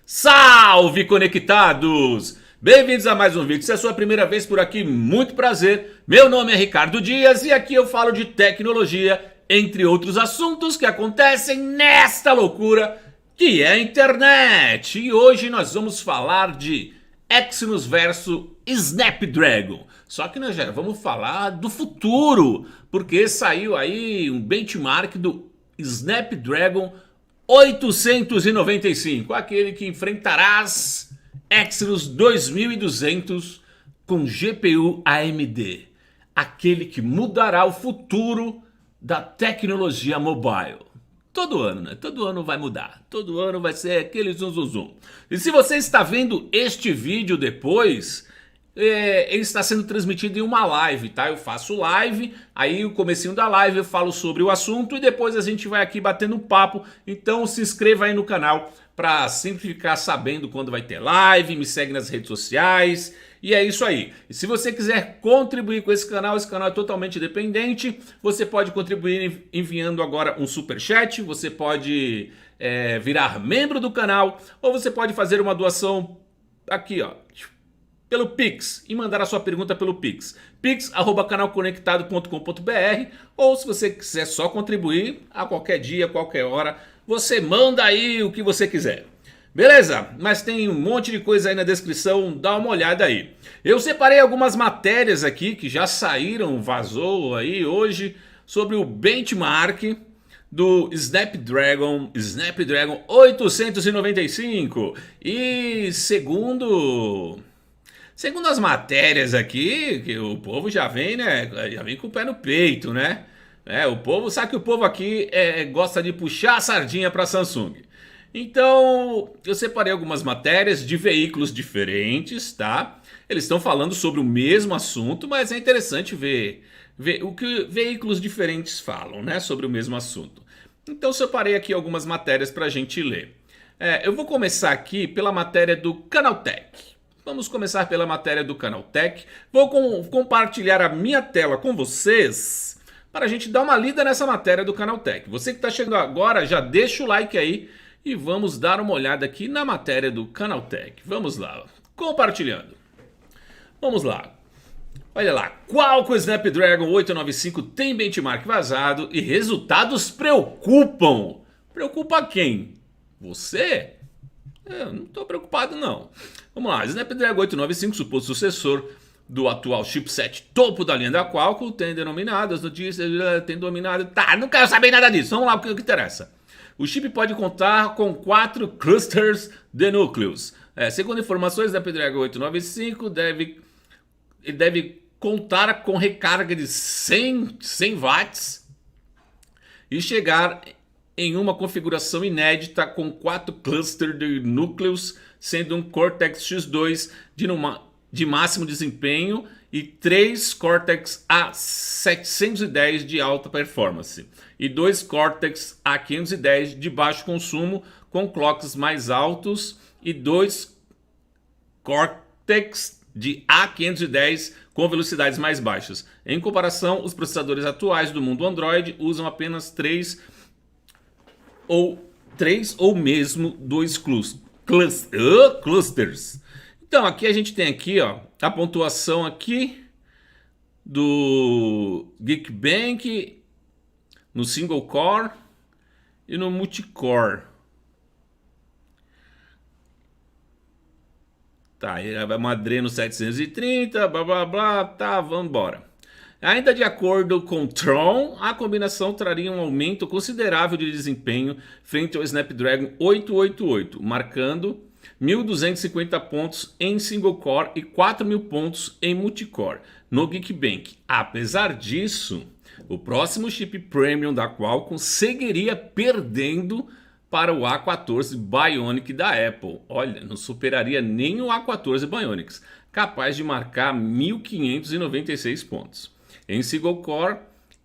Salve, conectados! Bem-vindos a mais um vídeo. Se é a sua primeira vez por aqui, muito prazer. Meu nome é Ricardo Dias e aqui eu falo de tecnologia, entre outros assuntos que acontecem nesta loucura que é a internet. E hoje nós vamos falar de Exynos versus Snapdragon. Só que nós já vamos falar do futuro, porque saiu aí um benchmark do Snapdragon 895, aquele que enfrentarás Exynos 2200 com GPU AMD, aquele que mudará o futuro da tecnologia mobile. Todo ano, né? Todo ano vai mudar. Todo ano vai ser aquele zum zum zum. E se você está vendo este vídeo depois, ele está sendo transmitido em uma live, tá? Eu faço live, aí o comecinho da live eu falo sobre o assunto e depois a gente vai aqui batendo um papo. Então se inscreva aí no canal para sempre ficar sabendo quando vai ter live, me segue nas redes sociais. E é isso aí. E se você quiser contribuir com esse canal é totalmente independente. Você pode contribuir enviando agora um superchat, você pode virar membro do canal, ou você pode fazer uma doação aqui, ó, pelo Pix e mandar a sua pergunta pelo Pix. pix@canalconectado.com.br, ou se você quiser só contribuir a qualquer dia, a qualquer hora, você manda aí o que você quiser. Beleza? Mas tem um monte de coisa aí na descrição, dá uma olhada aí. Eu separei algumas matérias aqui que já saíram, vazou aí hoje, sobre o benchmark do Snapdragon 895. E segundo as matérias aqui, que o povo já vem, né? Já vem com o pé no peito, né? O povo sabe que o povo aqui gosta de puxar a sardinha para Samsung. Então, eu separei algumas matérias de veículos diferentes, tá? Eles estão falando sobre o mesmo assunto, mas é interessante ver o que veículos diferentes falam, né? Sobre o mesmo assunto. Então, eu separei aqui algumas matérias para a gente ler. Eu vou começar aqui pela matéria do Canaltech. Vamos começar pela matéria do Canaltech. Vou compartilhar a minha tela com vocês para a gente dar uma lida nessa matéria do Canaltech. Você que está chegando agora, já deixa o like aí. E vamos dar uma olhada aqui na matéria do Canaltech. Vamos lá, compartilhando. Vamos lá. Olha lá, Qualcomm Snapdragon 895 tem benchmark vazado e resultados preocupam. Preocupa quem? Você? Eu não estou preocupado não. Vamos lá, Snapdragon 895, suposto sucessor do atual chipset topo da linha da Qualcomm, tem denominado, as notícias tem dominado. Tá, não quero saber nada disso, vamos lá, o que interessa. O chip pode contar com 4 clusters de núcleos. Segundo informações da Snapdragon 895, deve contar com recarga de 100 watts e chegar em uma configuração inédita com 4 clusters de núcleos, sendo um Cortex X2 de máximo desempenho e 3 Cortex A710 de alta performance e 2 Cortex A510 de baixo consumo com clocks mais altos e 2 Cortex de A510 com velocidades mais baixas. Em comparação, os processadores atuais do mundo Android usam apenas 3 ou mesmo 2 clusters. Então aqui a gente tem aqui, ó, a pontuação aqui do Geekbench no single core e no multicore. Tá, vai uma Adreno 730, blá blá blá, tá, vamos embora. Ainda de acordo com Tron, a combinação traria um aumento considerável de desempenho frente ao Snapdragon 888, marcando 1.250 pontos em single core e 4.000 pontos em multicore no Geekbench. Apesar disso, o próximo chip premium da Qualcomm seguiria perdendo para o A14 Bionic da Apple. Olha, não superaria nem o A14 Bionics, capaz de marcar 1.596 pontos em single core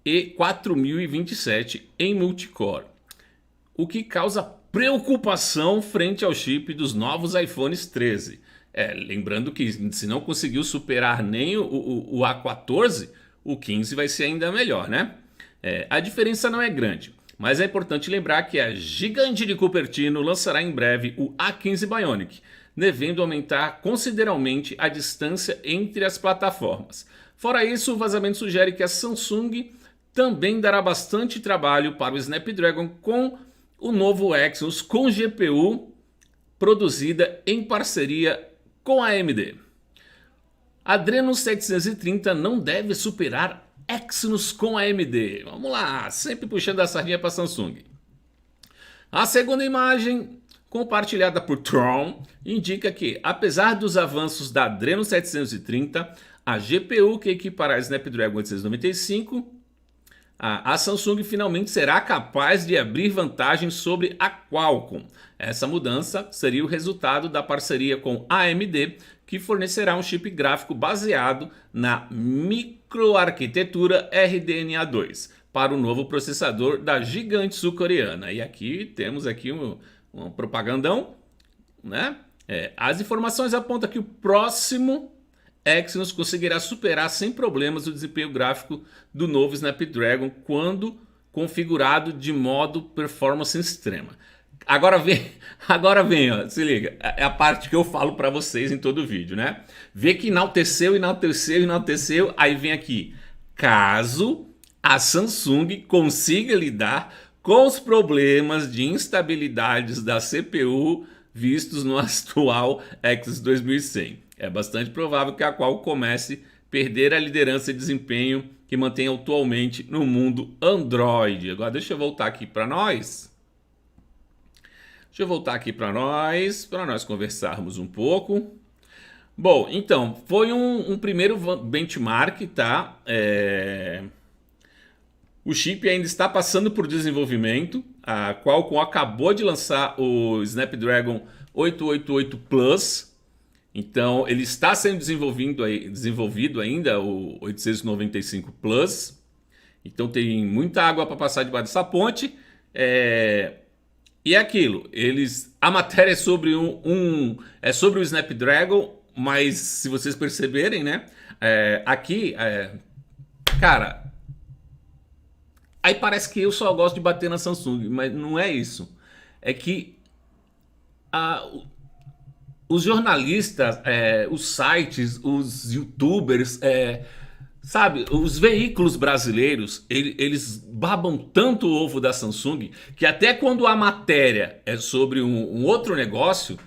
e 4.027 em multicore, o que causa preocupação frente ao chip dos novos iPhones 13. Lembrando que se não conseguiu superar nem o A14, o 15 vai ser ainda melhor, né? A diferença não é grande. Mas é importante lembrar que a gigante de Cupertino lançará em breve o A15 Bionic, devendo aumentar consideravelmente a distância entre as plataformas. Fora isso, o vazamento sugere que a Samsung também dará bastante trabalho para o Snapdragon com o novo Exynos com GPU produzida em parceria com a AMD. Adreno 730 não deve superar Exynos com a AMD. Vamos lá, sempre puxando a sardinha para a Samsung. A segunda imagem, compartilhada por Tron, indica que, apesar dos avanços da Adreno 730, a GPU que equipará a Snapdragon 895, a Samsung finalmente será capaz de abrir vantagem sobre a Qualcomm. Essa mudança seria o resultado da parceria com a AMD, que fornecerá um chip gráfico baseado na microarquitetura RDNA2 para o novo processador da gigante sul-coreana. E aqui temos aqui um propagandão, né? As informações apontam que o próximo Exynos conseguirá superar sem problemas o desempenho gráfico do novo Snapdragon quando configurado de modo performance extrema. Agora vem, ó, se liga, é a parte que eu falo para vocês em todo o vídeo, né? Vê que enalteceu, aí vem aqui, caso a Samsung consiga lidar com os problemas de instabilidades da CPU vistos no atual Exynos 2100. É bastante provável que a Qualcomm comece a perder a liderança de desempenho que mantém atualmente no mundo Android. Agora deixa eu voltar aqui para nós. para nós conversarmos um pouco. Bom, então, foi um primeiro benchmark, tá? O chip ainda está passando por desenvolvimento. A Qualcomm acabou de lançar o Snapdragon 888 Plus. Então, ele está sendo desenvolvido ainda, o 895 Plus. Então, tem muita água para passar debaixo dessa ponte. E é aquilo, a matéria é sobre sobre o Snapdragon, mas se vocês perceberem, né? Cara, aí parece que eu só gosto de bater na Samsung, mas não é isso. É que os jornalistas, os sites, os youtubers, sabe, os veículos brasileiros, eles babam tanto o ovo da Samsung que até quando a matéria é sobre um outro negócio,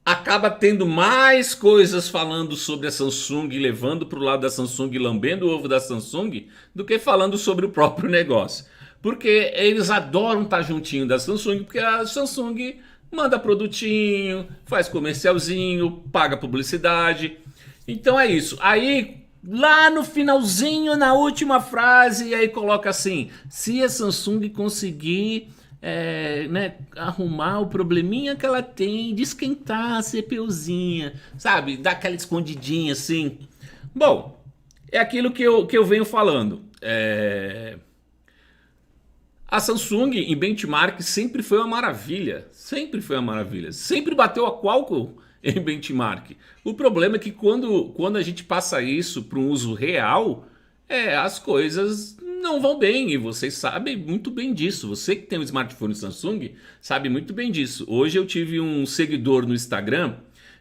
acaba tendo mais coisas falando sobre a Samsung, levando para o lado da Samsung, lambendo o ovo da Samsung, do que falando sobre o próprio negócio. Porque eles adoram estar juntinho da Samsung, porque a Samsung manda produtinho, faz comercialzinho, paga publicidade. Então é isso. Aí, lá no finalzinho, na última frase, aí coloca assim: se a Samsung conseguir arrumar o probleminha que ela tem de esquentar a CPUzinha, sabe? Dar aquela escondidinha assim. Bom, é aquilo que eu venho falando. A Samsung em benchmark sempre foi uma maravilha. Sempre bateu a Qualcomm em benchmark. O problema é que quando a gente passa isso para um uso real, as coisas não vão bem. E vocês sabem muito bem disso. Você que tem um smartphone Samsung sabe muito bem disso. Hoje eu tive um seguidor no Instagram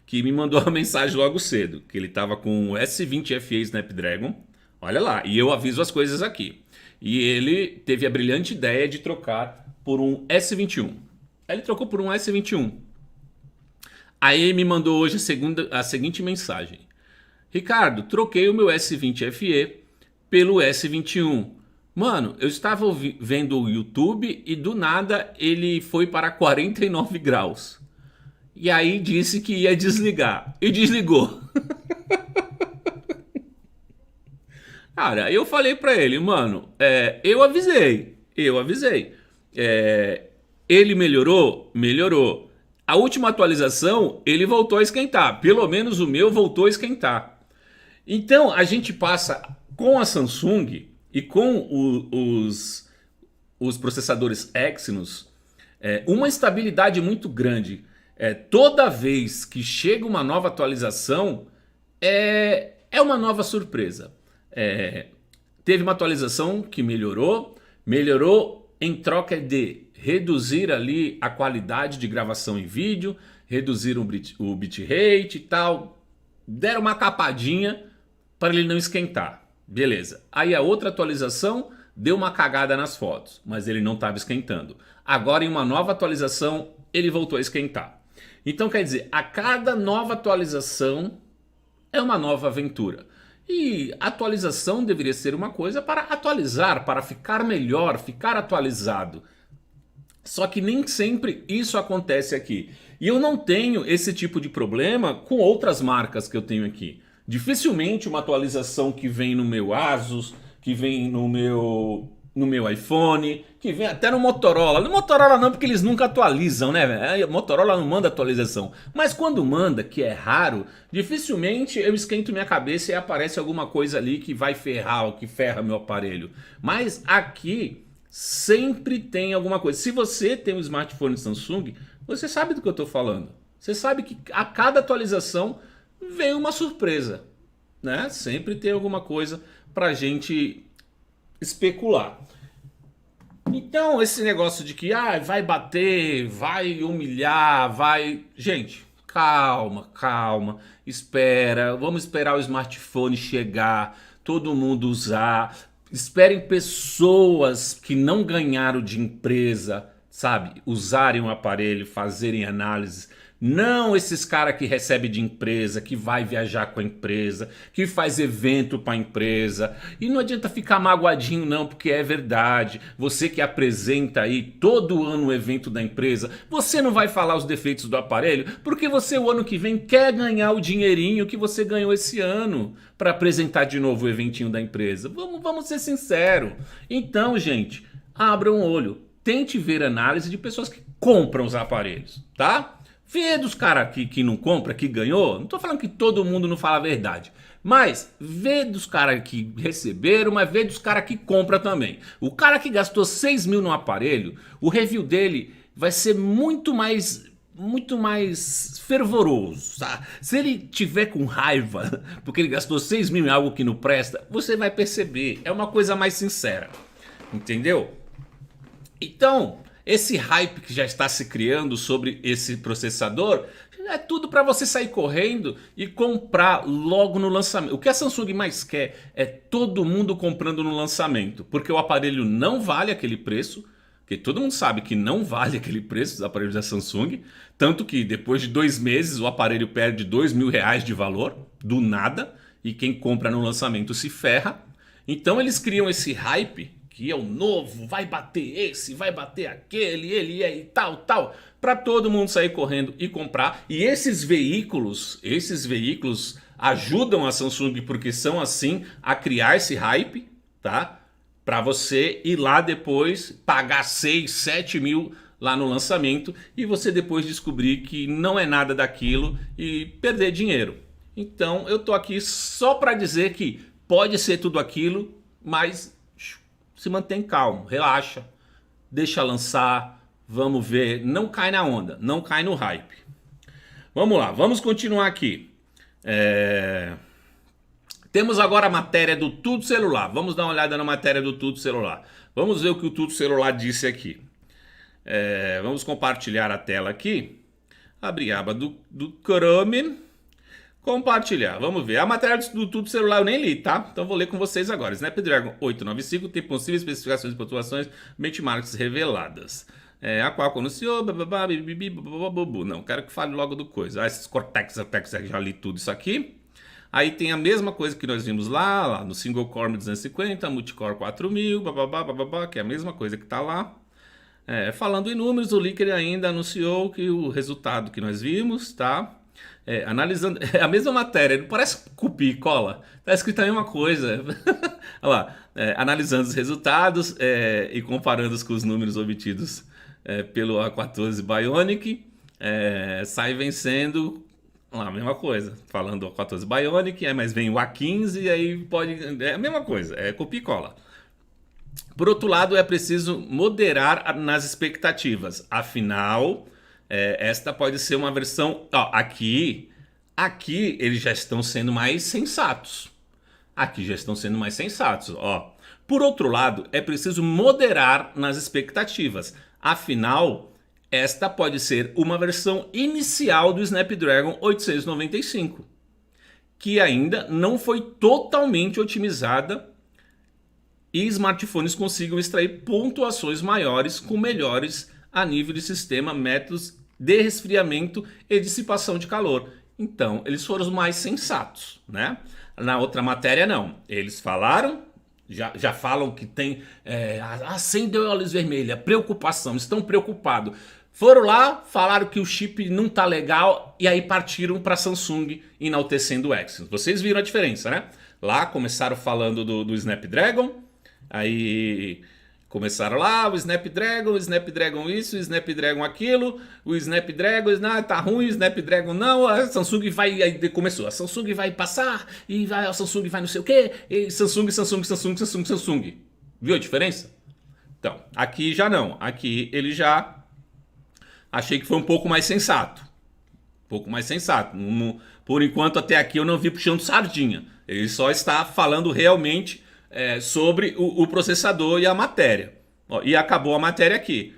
que me mandou uma mensagem logo cedo, que ele estava com o S20 FE Snapdragon. Olha lá, e eu aviso as coisas aqui. E ele teve a brilhante ideia de trocar por um S21. Aí ele trocou por um S21. Aí ele me mandou hoje a seguinte mensagem: Ricardo, troquei o meu S20 FE pelo S21. Mano, eu estava vendo o YouTube e do nada ele foi para 49 graus. E aí disse que ia desligar. E desligou. Cara, eu falei pra ele, mano, eu avisei. Ele melhorou? Melhorou. A última atualização, ele voltou a esquentar. Pelo menos o meu voltou a esquentar. Então, a gente passa com a Samsung e com os processadores Exynos uma estabilidade muito grande. Toda vez que chega uma nova atualização, é uma nova surpresa. Teve uma atualização que melhorou em troca de reduzir ali a qualidade de gravação em vídeo, reduzir o bitrate e tal. Deram uma capadinha para ele não esquentar. Beleza. Aí a outra atualização deu uma cagada nas fotos, mas ele não estava esquentando. Agora em uma nova atualização ele voltou a esquentar. Então quer dizer, a cada nova atualização é uma nova aventura. E atualização deveria ser uma coisa para atualizar, para ficar melhor, ficar atualizado. Só que nem sempre isso acontece aqui. E eu não tenho esse tipo de problema com outras marcas que eu tenho aqui. Dificilmente uma atualização que vem no meu Asus, que vem no meu iPhone, que vem até no Motorola. No Motorola não, porque eles nunca atualizam, né? Motorola não manda atualização. Mas quando manda, que é raro, dificilmente eu esquento minha cabeça e aparece alguma coisa ali que vai ferrar ou que ferra meu aparelho. Mas aqui sempre tem alguma coisa. Se você tem um smartphone Samsung, você sabe do que eu estou falando. Você sabe que a cada atualização vem uma surpresa, né? Sempre tem alguma coisa pra gente especular. Então esse negócio de que vai bater, vai humilhar, vai... Gente, calma, calma, espera, vamos esperar o smartphone chegar, todo mundo usar. Esperem pessoas que não ganharam de empresa, sabe, usarem o aparelho, fazerem análises. Não esses caras que recebem de empresa, que vai viajar com a empresa, que faz evento para a empresa. E não adianta ficar magoadinho não, porque é verdade. Você que apresenta aí todo ano o evento da empresa, você não vai falar os defeitos do aparelho, porque você o ano que vem quer ganhar o dinheirinho que você ganhou esse ano para apresentar de novo o eventinho da empresa. Vamos ser sinceros. Então, gente, abram o olho. Tente ver análise de pessoas que compram os aparelhos, tá? Vê dos caras que não compra, que ganhou. Não tô falando que todo mundo não fala a verdade. Mas vê dos caras que receberam, mas vê dos caras que compram também. O cara que gastou 6 mil no aparelho, o review dele vai ser muito mais fervoroso, tá? Se ele tiver com raiva porque ele gastou 6 mil em algo que não presta, você vai perceber. É uma coisa mais sincera. Entendeu? Então, esse hype que já está se criando sobre esse processador é tudo para você sair correndo e comprar logo no lançamento. O que a Samsung mais quer é todo mundo comprando no lançamento, porque o aparelho não vale aquele preço, porque todo mundo sabe que não vale aquele preço dos aparelhos da Samsung, tanto que depois de 2 meses o aparelho perde 2 mil reais de valor, do nada, e quem compra no lançamento se ferra. Então eles criam esse hype, que é o novo, vai bater esse, vai bater aquele, ele é e tal, para todo mundo sair correndo e comprar. E esses veículos ajudam a Samsung, porque são assim, a criar esse hype, tá? Para você ir lá depois, pagar 6, 7 mil lá no lançamento e você depois descobrir que não é nada daquilo e perder dinheiro. Então eu tô aqui só para dizer que pode ser tudo aquilo, mas se mantém calmo, relaxa, deixa lançar, vamos ver, não cai na onda, não cai no hype. Vamos lá, vamos continuar aqui. Temos agora a matéria do Tudo Celular, vamos dar uma olhada na matéria do Tudo Celular. Vamos ver o que o Tudo Celular disse aqui. Vamos compartilhar a tela aqui, abrir a aba do Chrome. Compartilhar, vamos ver. A matéria do Tudo Celular eu nem li, tá? Então vou ler com vocês agora. Snapdragon 895 tem possíveis especificações e pontuações, benchmarks reveladas. A qual anunciou, não, quero que fale logo do coisa. Esses Cortex, já li tudo isso aqui. Aí tem a mesma coisa que nós vimos lá no Single Core 250, Multicore 4000, que é a mesma coisa que tá lá. Falando em números, o Licker ainda anunciou que o resultado que nós vimos, tá? Analisando a mesma matéria, não parece copia e cola, tá escrito a mesma coisa. Olha lá, analisando os resultados e comparando-os com os números obtidos pelo A14 Bionic, sai vencendo a mesma coisa, falando o A14 Bionic, mas vem o A15 e aí pode, é a mesma coisa, é copia e cola. Por outro lado, é preciso moderar nas expectativas, afinal esta pode ser uma versão... Aqui eles já estão sendo mais sensatos. Por outro lado, é preciso moderar nas expectativas. Afinal, esta pode ser uma versão inicial do Snapdragon 895, que ainda não foi totalmente otimizada e smartphones consigam extrair pontuações maiores com melhores a nível de sistema, métodos de resfriamento e dissipação de calor. Então, eles foram os mais sensatos, né? Na outra matéria, não. Eles falaram, já falam que tem... acendeu a luz vermelha, preocupação, estão preocupados. Foram lá, falaram que o chip não tá legal e aí partiram para Samsung enaltecendo o Exynos. Vocês viram a diferença, né? Lá começaram falando do Snapdragon, aí começaram lá, o Snapdragon isso, o Snapdragon aquilo, o Snapdragon, tá ruim, o Snapdragon não, a Samsung vai, aí começou, a Samsung vai passar, e vai, a Samsung vai não sei o que, e Samsung. Viu a diferença? Então, aqui já não, aqui ele já... Achei que foi um pouco mais sensato. Por enquanto, até aqui eu não vi puxando sardinha. Ele só está falando realmente sobre o processador e a matéria. Ó, e acabou a matéria aqui.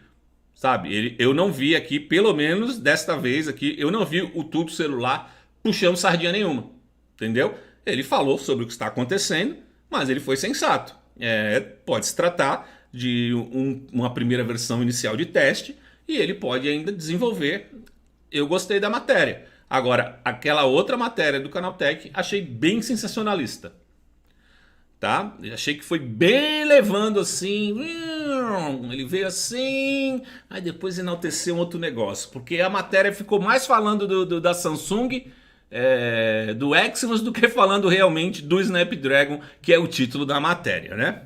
Sabe? Eu não vi aqui, pelo menos desta vez aqui, eu não vi o tubo celular puxando sardinha nenhuma. Entendeu? Ele falou sobre o que está acontecendo, mas ele foi sensato. Pode se tratar de uma primeira versão inicial de teste, e ele pode ainda desenvolver. Eu gostei da matéria. Agora, aquela outra matéria do Canaltech, achei bem sensacionalista. Tá? Achei que foi bem levando assim. Ele veio assim, aí depois enalteceu um outro negócio. Porque a matéria ficou mais falando da Samsung, do Exynos, do que falando realmente do Snapdragon, que é o título da matéria, né?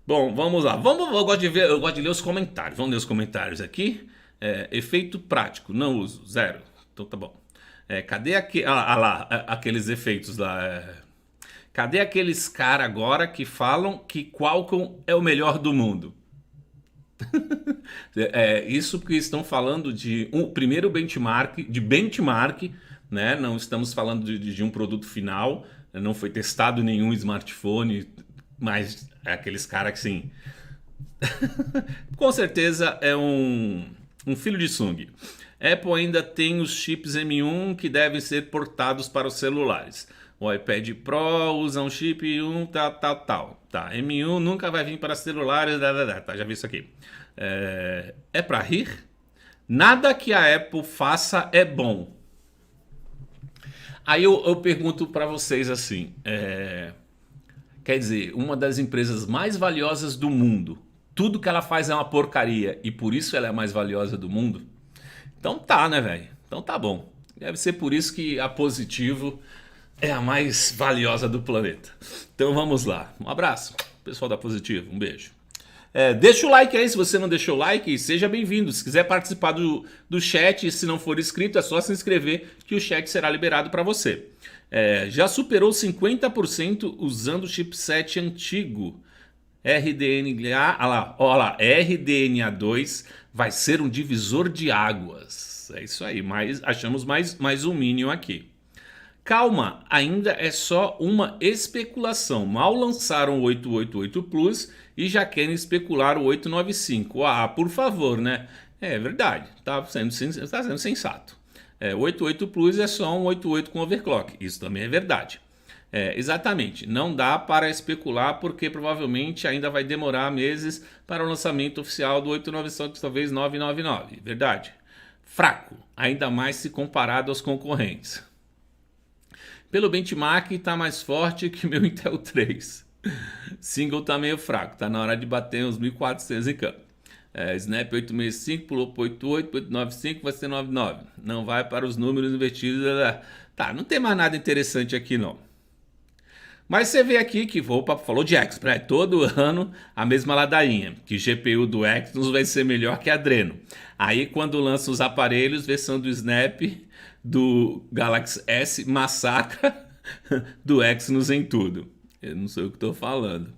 Bom, vamos lá. Eu gosto de ler os comentários. Vamos ler os comentários aqui. Efeito prático, não uso, 0. Então tá bom. Cadê aqueles efeitos lá? Cadê aqueles caras agora que falam que Qualcomm é o melhor do mundo? Isso porque estão falando de primeiro benchmark, né? Não estamos falando de um produto final. Não foi testado nenhum smartphone, mas aqueles caras que sim. Com certeza é um filho de Sung. Apple ainda tem os chips M1 que devem ser portados para os celulares. O iPad Pro usa um chip 1 tal. Tá, M1 nunca vai vir para celulares. Tá, já vi isso aqui. É para rir? Nada que a Apple faça é bom. Aí eu pergunto para vocês assim... Quer dizer, uma das empresas mais valiosas do mundo, tudo que ela faz é uma porcaria e por isso ela é a mais valiosa do mundo? Então tá, né, velho? Então tá bom. Deve ser por isso que a Positivo é a mais valiosa do planeta. Então vamos lá. Um abraço, pessoal da Positivo. Um beijo. Deixa o like aí se você não deixou o like e seja bem-vindo. Se quiser participar do chat, se não for inscrito, é só se inscrever que o chat será liberado para você. Já superou 50% usando o chipset antigo. RDNA, olha lá, RDNA2 vai ser um divisor de águas. É isso aí, achamos mais um Minion aqui. Calma, ainda é só uma especulação. Mal lançaram o 888 Plus e já querem especular o 895. Ah, por favor, né? É verdade, tá sendo sensato. O 88 Plus é só um 88 com overclock. Isso também é verdade. Exatamente, não dá para especular porque provavelmente ainda vai demorar meses para o lançamento oficial do 895, talvez 999. Verdade. Fraco, ainda mais se comparado aos concorrentes. Pelo benchmark está mais forte que meu Intel 3. Single está meio fraco, está na hora de bater uns 1400 em campo. Snap 865 pulou para 88, 895 vai ser 99. Não vai para os números invertidos. Tá, não tem mais nada interessante aqui não. Mas você vê aqui que o papo falou de Exynos, né? Todo ano a mesma ladainha, que GPU do Exynos vai ser melhor que a Adreno. Aí quando lança os aparelhos, versão do Snap, do Galaxy S, massacra do Exynos em tudo. Eu não sei o que estou falando.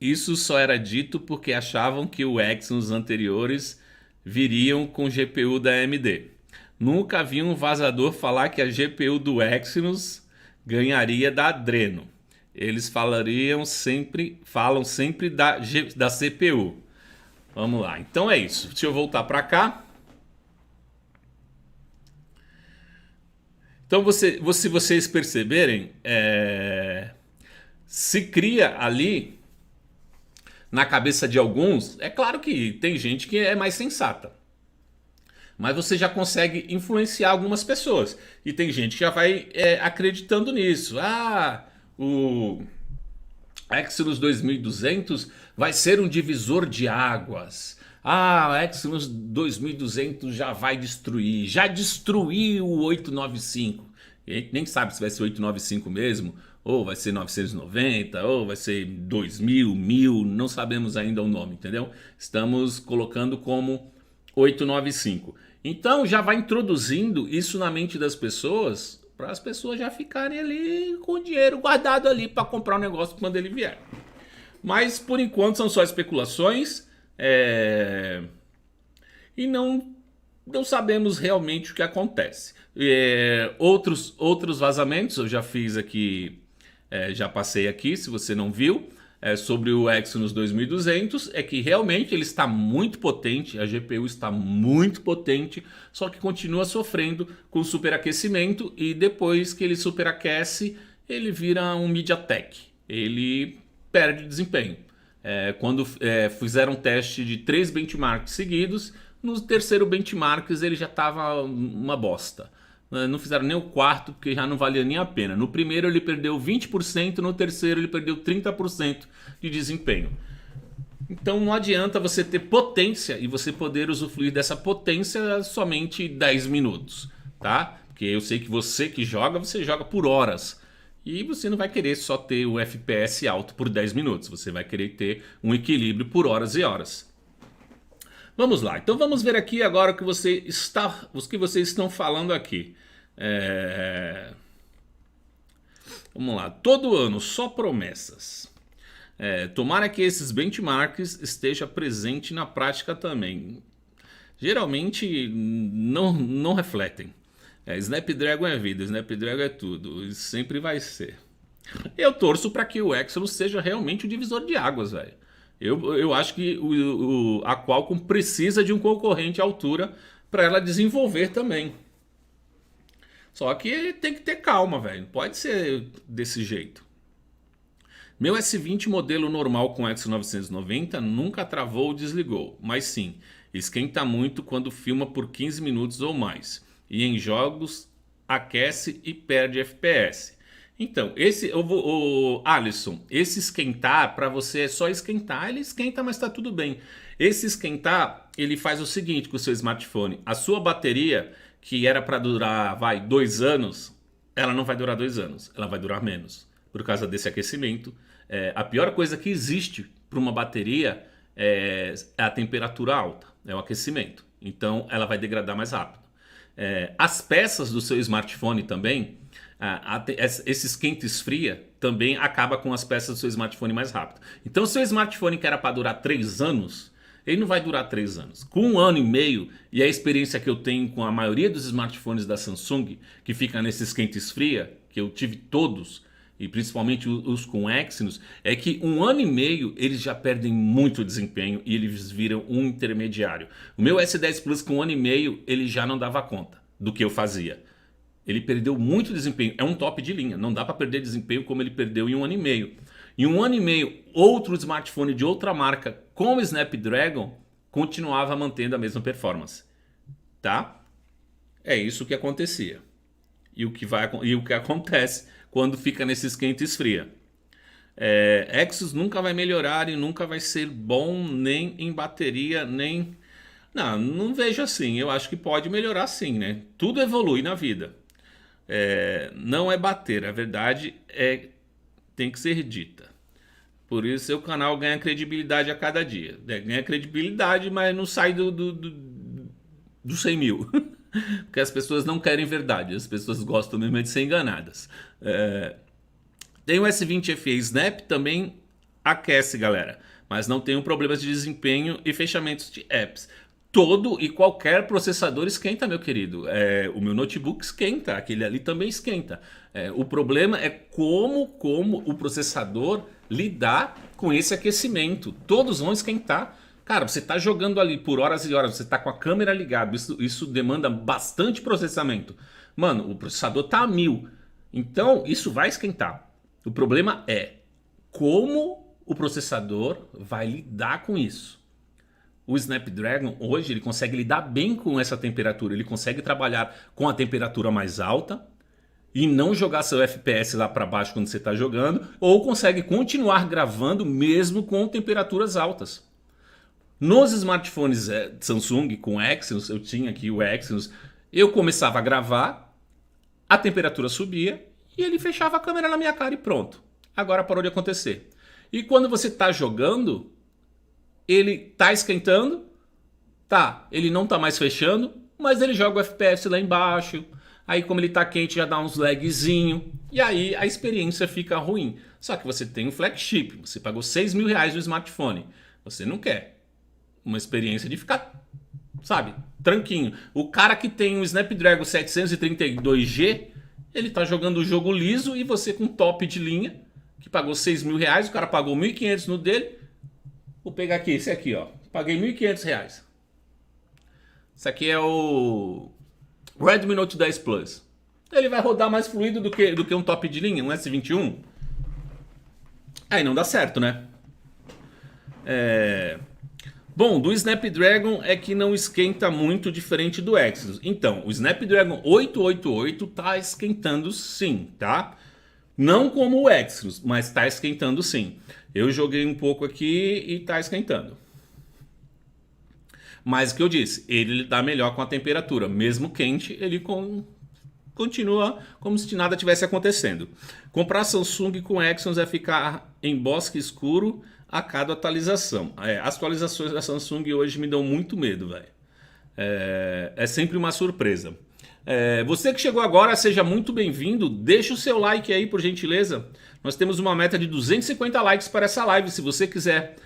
Isso só era dito porque achavam que o Exynos anteriores viriam com GPU da AMD. Nunca vi um vazador falar que a GPU do Exynos ganharia da Adreno. eles falam sempre da CPU. Vamos lá, então é isso. Deixa eu voltar para cá. Então, se vocês perceberem, se cria ali na cabeça de alguns, é claro que tem gente que é mais sensata, mas você já consegue influenciar algumas pessoas. E tem gente que já vai acreditando nisso. Ah, o Exynos 2200 vai ser um divisor de águas. Ah, o Exynos 2200 já vai destruir. Já destruiu o 895. A gente nem sabe se vai ser 895 mesmo, ou vai ser 990, ou vai ser 2000, 1000, não sabemos ainda o nome, entendeu? Estamos colocando como 895. Então já vai introduzindo isso na mente das pessoas, para as pessoas já ficarem ali com o dinheiro guardado ali para comprar o negócio quando ele vier. Mas por enquanto são só especulações e não sabemos realmente o que acontece. Outros vazamentos eu já fiz aqui, já passei aqui, se você não viu, sobre o Exynos 2200, é que realmente ele está muito potente, a GPU está muito potente, só que continua sofrendo com superaquecimento e depois que ele superaquece, ele vira um MediaTek, ele perde desempenho. Quando fizeram um teste de 3 benchmarks seguidos, no terceiro benchmarks ele já estava uma bosta. Não fizeram nem o quarto, porque já não valia nem a pena. No primeiro ele perdeu 20%, no terceiro ele perdeu 30% de desempenho. Então não adianta você ter potência e você poder usufruir dessa potência somente 10 minutos, tá? Porque eu sei que você que joga, você joga por horas. E você não vai querer só ter o FPS alto por 10 minutos. Você vai querer ter um equilíbrio por horas e horas. Vamos lá, então vamos ver aqui agora o que vocês estão falando aqui. Vamos lá, todo ano só promessas. Tomara que esses benchmarks estejam presentes na prática também. Geralmente não refletem. Snapdragon é vida, Snapdragon é tudo, e sempre vai ser. Eu torço para que o Exynos seja realmente o divisor de águas, velho. Eu acho que a Qualcomm precisa de um concorrente à altura para ela desenvolver também. Só que tem que ter calma, velho. Não pode ser desse jeito. Meu S20 modelo normal com Exynos 990 nunca travou ou desligou, mas sim, esquenta muito quando filma por 15 minutos ou mais. E em jogos aquece e perde FPS. Então, Alisson, esse esquentar, para você é só esquentar. Ele esquenta, mas está tudo bem. Esse esquentar, ele faz o seguinte com o seu smartphone. A sua bateria, que era para durar, 2 anos, ela não vai durar 2 anos. Ela vai durar menos, por causa desse aquecimento. A pior coisa que existe para uma bateria é a temperatura alta, é o aquecimento. Então, ela vai degradar mais rápido. As peças do seu smartphone também... esse esquenta e esfria também acaba com as peças do seu smartphone mais rápido. Então, se o seu smartphone que era para durar 3 anos, ele não vai durar 3 anos. Com 1 ano e meio, e a experiência que eu tenho com a maioria dos smartphones da Samsung, que fica nesse esquenta e esfria, que eu tive todos, e principalmente os com Exynos, é que 1 ano e meio eles já perdem muito desempenho e eles viram um intermediário. O meu S10 Plus com 1 ano e meio, ele já não dava conta do que eu fazia. Ele perdeu muito desempenho. É um top de linha. Não dá para perder desempenho como ele perdeu em 1 ano e meio. Em 1 ano e meio, outro smartphone de outra marca com o Snapdragon continuava mantendo a mesma performance. Tá? É isso que acontecia. E o que acontece quando fica nesse esquenta e esfria. Exynos nunca vai melhorar e nunca vai ser bom nem em bateria, nem... Não vejo assim. Eu acho que pode melhorar sim, né? Tudo evolui na vida. Não é bater, a verdade tem que ser dita. Por isso seu canal ganha credibilidade a cada dia. Ganha credibilidade, mas não sai do 100 mil. Porque as pessoas não querem verdade, as pessoas gostam mesmo de ser enganadas. Tem o S20 FE Snap, também aquece, galera. Mas não tem problemas de desempenho e fechamentos de apps. Todo e qualquer processador esquenta, meu querido. O meu notebook esquenta, aquele ali também esquenta. O problema é como o processador lidar com esse aquecimento. Todos vão esquentar. Cara, você está jogando ali por horas e horas, você está com a câmera ligada, isso demanda bastante processamento. Mano, o processador tá a 1000. Então, isso vai esquentar. O problema é como o processador vai lidar com isso. O Snapdragon hoje ele consegue lidar bem com essa temperatura, ele consegue trabalhar com a temperatura mais alta e não jogar seu FPS lá para baixo quando você está jogando, ou consegue continuar gravando mesmo com temperaturas altas. Nos smartphones Samsung com Exynos, eu tinha aqui o Exynos, eu começava a gravar, a temperatura subia e ele fechava a câmera na minha cara e pronto. Agora parou de acontecer. E quando você está jogando, ele tá esquentando, tá, ele não tá mais fechando, mas ele joga o FPS lá embaixo. Aí como ele tá quente já dá uns lagzinho. E aí a experiência fica ruim. Só que você tem um flagship, você pagou R$6.000 no smartphone. Você não quer uma experiência de ficar, sabe, tranquinho. O cara que tem um Snapdragon 732G, ele tá jogando o jogo liso e você com top de linha, que pagou R$6.000, o cara pagou R$1.500 no dele. Vou pegar aqui, esse aqui, ó. Paguei R$1.500. Esse aqui é o Redmi Note 10 Plus. Ele vai rodar mais fluido do que um top de linha, um S21. Aí não dá certo, né? Bom, do Snapdragon é que não esquenta muito diferente do Exynos. Então, o Snapdragon 888 tá esquentando sim, tá? Não como o Exynos, mas tá esquentando sim. Eu joguei um pouco aqui e tá esquentando. Mas o que eu disse, ele dá melhor com a temperatura. Mesmo quente, ele continua como se nada tivesse acontecendo. Comprar Samsung com Exynos é ficar em bosque escuro a cada atualização. As atualizações da Samsung hoje me dão muito medo, velho. É sempre uma surpresa. Você que chegou agora, seja muito bem-vindo. Deixa o seu like aí, por gentileza. Nós temos uma meta de 250 likes para essa live. Se você quiser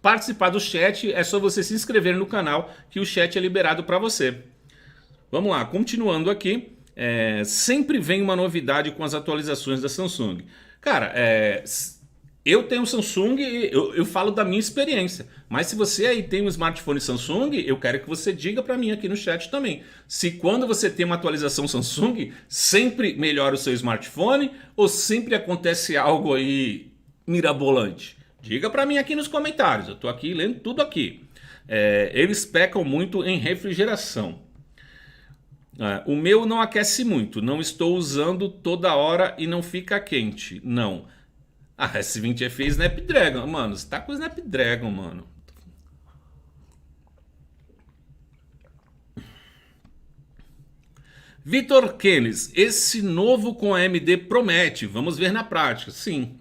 participar do chat, é só você se inscrever no canal que o chat é liberado para você. Vamos lá, continuando aqui. Sempre vem uma novidade com as atualizações da Samsung. Cara, eu tenho Samsung e eu falo da minha experiência. Mas se você aí tem um smartphone Samsung, eu quero que você diga para mim aqui no chat também. Se quando você tem uma atualização Samsung, sempre melhora o seu smartphone ou sempre acontece algo aí mirabolante? Diga para mim aqui nos comentários. Eu tô aqui lendo tudo aqui. Eles pecam muito em refrigeração. O meu não aquece muito. Não estou usando toda hora e não fica quente. Não. S20 FE Snapdragon. Mano, você tá com o Snapdragon, mano. Vitor Kenes, esse novo com a AMD promete. Vamos ver na prática. Sim.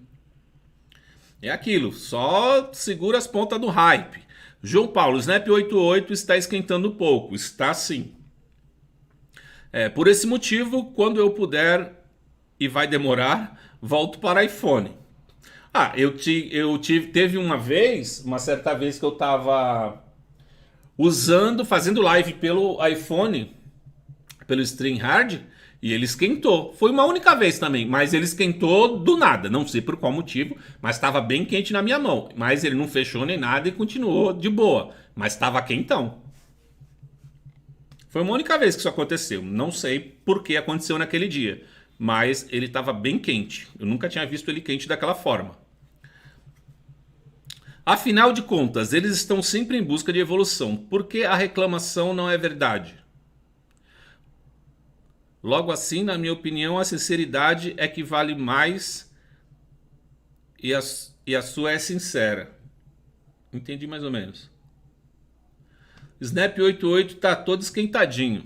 É aquilo, só segura as pontas do hype. João Paulo, Snap 88 está esquentando pouco. Está sim. Por esse motivo, quando eu puder e vai demorar, volto para iPhone. Teve uma certa vez que eu tava fazendo live pelo iPhone, pelo StreamYard, e ele esquentou. Foi uma única vez também, mas ele esquentou do nada, não sei por qual motivo, mas estava bem quente na minha mão. Mas ele não fechou nem nada e continuou de boa, mas estava quentão. Foi uma única vez que isso aconteceu, não sei por que aconteceu naquele dia, mas ele estava bem quente. Eu nunca tinha visto ele quente daquela forma. Afinal de contas, eles estão sempre em busca de evolução. Por que a reclamação não é verdade? Logo assim, na minha opinião, a sinceridade é que vale mais e a sua é sincera. Entendi mais ou menos. Snap 88 tá todo esquentadinho.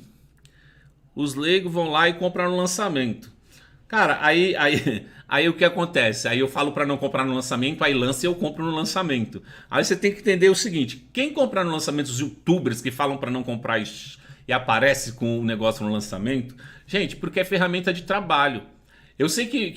Os leigos vão lá e compram no lançamento. Cara, aí o que acontece? Aí eu falo para não comprar no lançamento, aí lança e eu compro no lançamento. Aí você tem que entender o seguinte: quem comprar no lançamento, os youtubers que falam para não comprar e aparece com o negócio no lançamento, gente, porque é ferramenta de trabalho. Eu sei que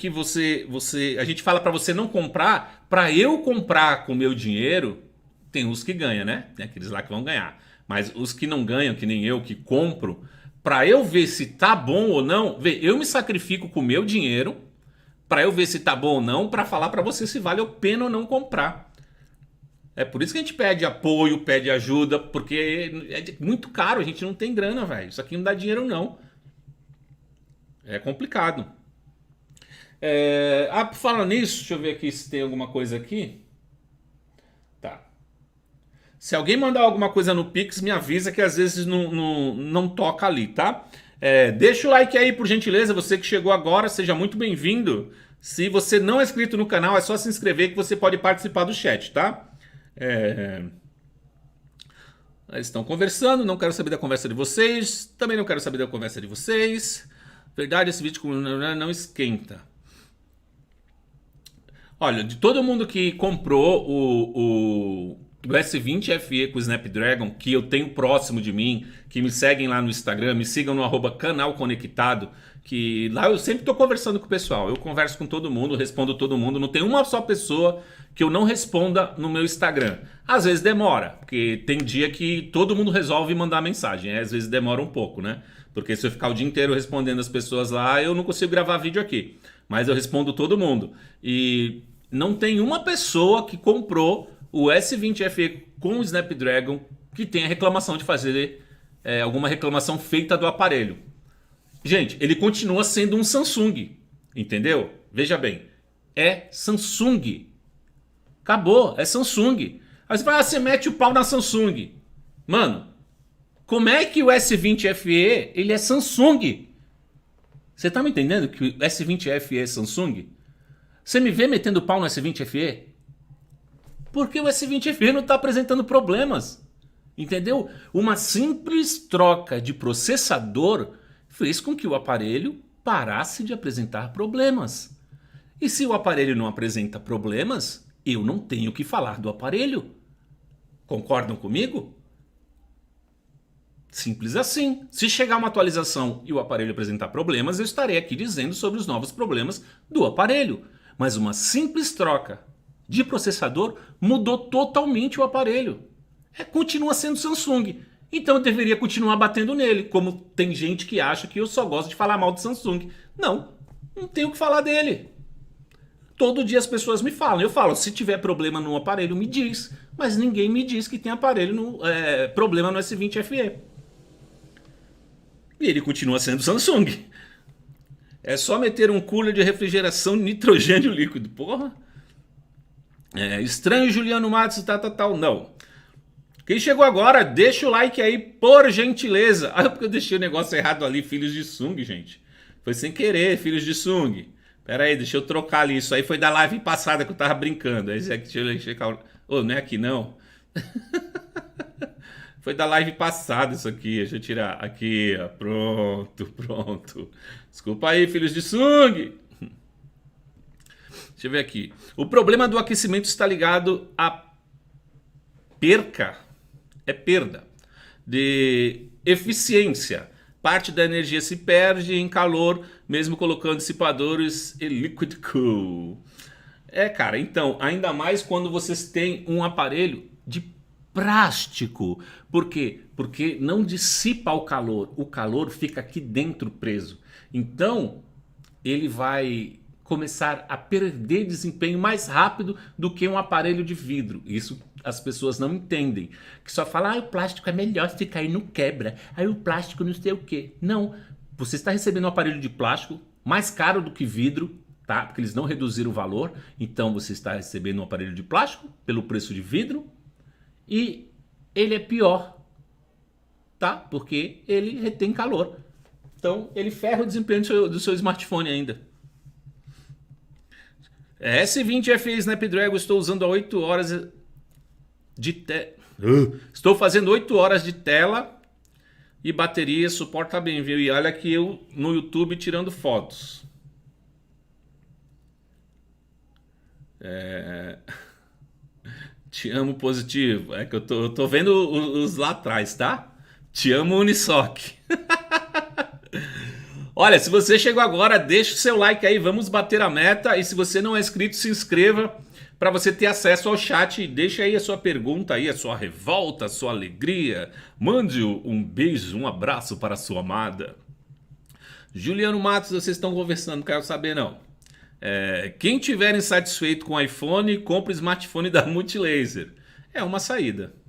a gente fala para você não comprar, para eu comprar com o meu dinheiro, Tem uns que ganham, né? Tem aqueles lá que vão ganhar. Mas os que não ganham, que nem eu, que compro, pra eu ver se tá bom ou não, eu me sacrifico com o meu dinheiro pra eu ver se tá bom ou não, pra falar pra você se vale a pena ou não comprar. É por isso que a gente pede apoio, pede ajuda, porque é muito caro, a gente não tem grana, velho. Isso aqui não dá dinheiro, não. É complicado. Falando nisso, deixa eu ver aqui se tem alguma coisa aqui. Tá. Se alguém mandar alguma coisa no Pix, me avisa que às vezes não toca ali, tá? Deixa o like aí, por gentileza. Você que chegou agora, seja muito bem-vindo. Se você não é inscrito no canal, é só se inscrever que você pode participar do chat, tá? Eles estão conversando, não quero saber da conversa de vocês. Também não quero saber da conversa de vocês. Verdade, esse vídeo não esquenta. Olha, de todo mundo que comprou o S20 FE com o Snapdragon, que eu tenho próximo de mim, que me seguem lá no Instagram, me sigam no @canal conectado, que lá eu sempre tô conversando com o pessoal. Eu converso com todo mundo, respondo todo mundo. Não tem uma só pessoa que eu não responda no meu Instagram. Às vezes demora, porque tem dia que todo mundo resolve mandar mensagem. Às vezes demora um pouco, né? Porque se eu ficar o dia inteiro respondendo as pessoas lá, eu não consigo gravar vídeo aqui. Mas eu respondo todo mundo. E não tem uma pessoa que comprou o S20 FE com o Snapdragon que tenha reclamação de fazer alguma reclamação feita do aparelho. Gente, ele continua sendo um Samsung, entendeu? Veja bem, é Samsung. Acabou, é Samsung. Aí você fala, você mete o pau na Samsung. Mano, como é que o S20 FE, ele é Samsung? Você tá me entendendo que o S20 FE é Samsung? Você me vê metendo pau no S20 FE? Porque o S20 FE não está apresentando problemas. Entendeu? Uma simples troca de processador fez com que o aparelho parasse de apresentar problemas. E se o aparelho não apresenta problemas, eu não tenho que falar do aparelho. Concordam comigo? Simples assim. Se chegar uma atualização e o aparelho apresentar problemas, eu estarei aqui dizendo sobre os novos problemas do aparelho. Mas uma simples troca de processador mudou totalmente o aparelho. Continua sendo Samsung. Então eu deveria continuar batendo nele, como tem gente que acha que eu só gosto de falar mal de Samsung. Não tenho o que falar dele. Todo dia as pessoas me falam. Eu falo, se tiver problema no aparelho, me diz. Mas ninguém me diz que tem problema no S20 FE. E ele continua sendo Samsung. É só meter um cooler de refrigeração de nitrogênio líquido. Porra. Estranho Juliano Matos, tal. Não. Quem chegou agora, deixa o like aí, por gentileza. Porque eu deixei o negócio errado ali, filhos de Sung, gente. Foi sem querer, filhos de Sung. Pera aí, deixa eu trocar ali. Isso aí foi da live passada que eu tava brincando. Deixa eu checar. Não é aqui não. Foi da live passada isso aqui. Deixa eu tirar. Aqui, ó. Pronto. Desculpa aí, filhos de Sung. Deixa eu ver aqui. O problema do aquecimento está ligado à perda de eficiência. Parte da energia se perde em calor, mesmo colocando dissipadores e liquid cool. Cara, então, ainda mais quando vocês têm um aparelho de plástico. Por quê? Porque não dissipa o calor fica aqui dentro preso. Então, ele vai começar a perder desempenho mais rápido do que um aparelho de vidro. Isso as pessoas não entendem. Que só falam, o plástico é melhor, se cair não quebra. Aí o plástico não sei o quê. Não, você está recebendo um aparelho de plástico mais caro do que vidro, tá? Porque eles não reduziram o valor. Então você está recebendo um aparelho de plástico pelo preço de vidro e ele é pior, tá? Porque ele retém calor. Então ele ferra o desempenho do seu smartphone ainda. S20 FE Snapdragon, estou usando há 8 horas de tela. Estou fazendo 8 horas de tela e bateria suporta bem, viu? E olha que eu no YouTube tirando fotos. Te amo positivo. É que eu tô vendo os lá atrás, tá? Te amo Unisoc. Olha, se você chegou agora, deixa o seu like aí, vamos bater a meta. E se você não é inscrito, se inscreva para você ter acesso ao chat. Deixa aí a sua pergunta aí, a sua revolta, a sua alegria. Mande um beijo, um abraço para a sua amada. Juliano Matos, vocês estão conversando, não quero saber não. Quem tiver insatisfeito com o iPhone, compre o smartphone da Multilaser. É uma saída.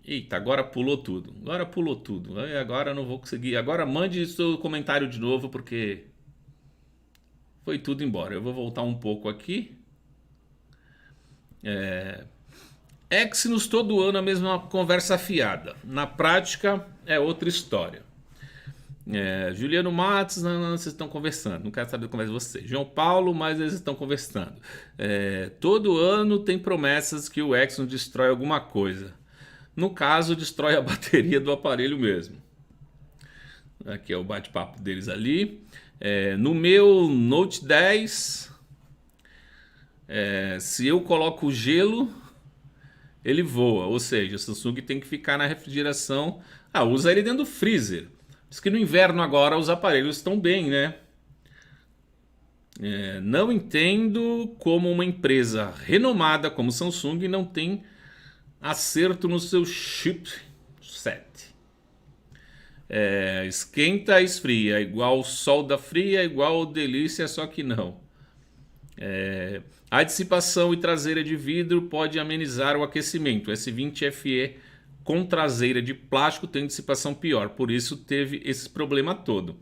Eita, agora pulou tudo. Agora pulou tudo. Agora eu não vou conseguir. Agora mande seu comentário de novo, porque foi tudo embora. Eu vou voltar um pouco aqui. Exynos todo ano a mesma conversa fiada. Na prática é outra história. Juliano Matos, não, vocês estão conversando. Não quero saber como é você. João Paulo, mas eles estão conversando. Todo ano tem promessas que o Exynos destrói alguma coisa. No caso, destrói a bateria do aparelho mesmo. Aqui é o bate-papo deles ali. No meu Note 10, se eu coloco gelo, ele voa. Ou seja, o Samsung tem que ficar na refrigeração. Usa ele dentro do freezer. Diz que no inverno agora os aparelhos estão bem, né? Não entendo como uma empresa renomada como Samsung não tem acerto no seu chipset. Esquenta, esfria, igual solda fria, igual delícia, só que não. A dissipação e traseira de vidro pode amenizar o aquecimento. S20 FE com traseira de plástico tem dissipação pior, por isso teve esse problema todo.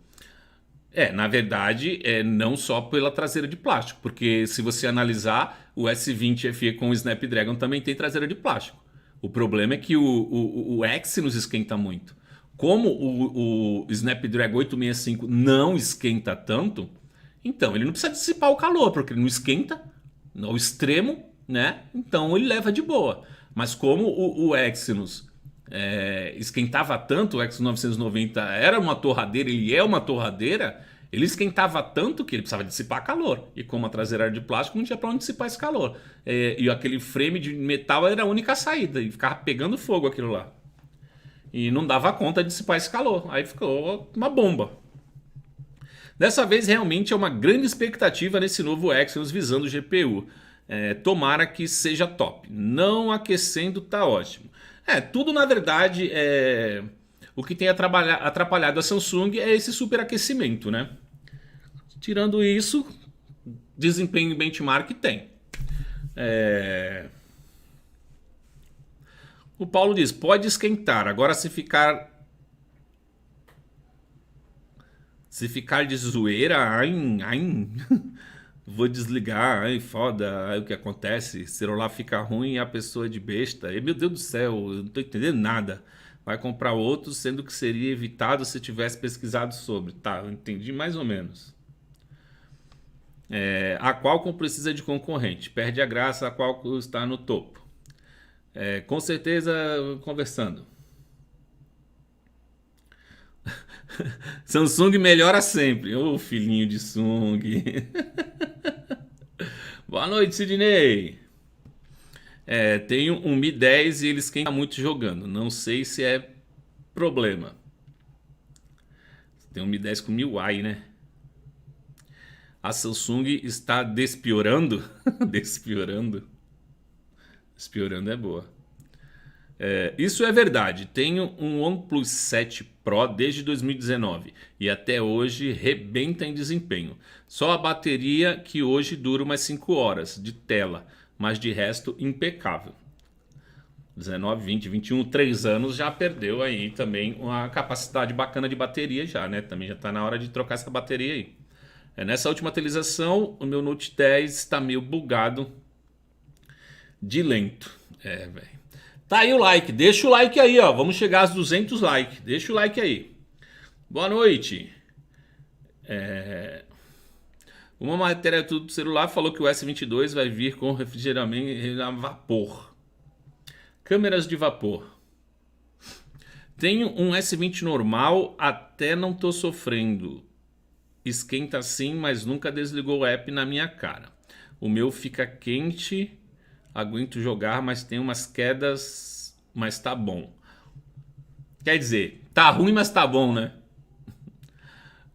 Na verdade, não só pela traseira de plástico, porque se você analisar, o S20 FE com o Snapdragon também tem traseira de plástico. O problema é que o Exynos esquenta muito. Como o Snapdragon 865 não esquenta tanto, então ele não precisa dissipar o calor, porque ele não esquenta ao extremo, né? Então ele leva de boa. Mas como o Exynos esquentava tanto, o Exynos 990 era uma torradeira, ele é uma torradeira, ele esquentava tanto que ele precisava dissipar calor. E como a traseira era de plástico, não tinha para onde dissipar esse calor. E aquele frame de metal era a única saída. E ficava pegando fogo aquilo lá. E não dava conta de dissipar esse calor. Aí ficou uma bomba. Dessa vez, realmente é uma grande expectativa nesse novo Exynos visando o GPU. Tomara que seja top. Não aquecendo tá ótimo. Tudo na verdade o que tem atrapalhado a Samsung é esse superaquecimento, né? Tirando isso, desempenho benchmark tem. O Paulo diz, pode esquentar, agora se ficar de zoeira, vou desligar, foda, aí o que acontece? Celular fica ruim e a pessoa é de besta. Meu Deus do céu, eu não tô entendendo nada. Vai comprar outro, sendo que seria evitado se tivesse pesquisado sobre. Tá, eu entendi mais ou menos. A Qualcomm precisa de concorrente. Perde a graça, a Qualcomm está no topo. Com certeza, conversando. Samsung melhora sempre. Ô, filhinho de Sung. Boa noite, Sidney. Tenho um Mi 10 e ele esquenta muito jogando. Não sei se é problema. Tem um Mi 10 com 1000i, né? A Samsung está despiorando? Despiorando? Despiorando é boa. Isso é verdade. Tenho um OnePlus 7 Pro desde 2019 e até hoje rebenta em desempenho. Só a bateria que hoje dura umas 5 horas de tela, mas de resto impecável. 19, 20, 21, 3 anos já perdeu aí também uma capacidade bacana de bateria já, né? Também já está na hora de trocar essa bateria aí. Nessa última atualização, o meu Note 10 está meio bugado de lento. Velho. Tá aí o like, deixa o like aí, ó. Vamos chegar aos 200 likes. Deixa o like aí. Boa noite. Uma matéria do celular falou que o S22 vai vir com refrigeramento a vapor. Câmeras de vapor. Tenho um S20 normal, até não tô sofrendo. Esquenta sim, mas nunca desligou o app na minha cara. O meu fica quente, aguento jogar, mas tem umas quedas, mas tá bom. Quer dizer, tá ruim, mas tá bom, né?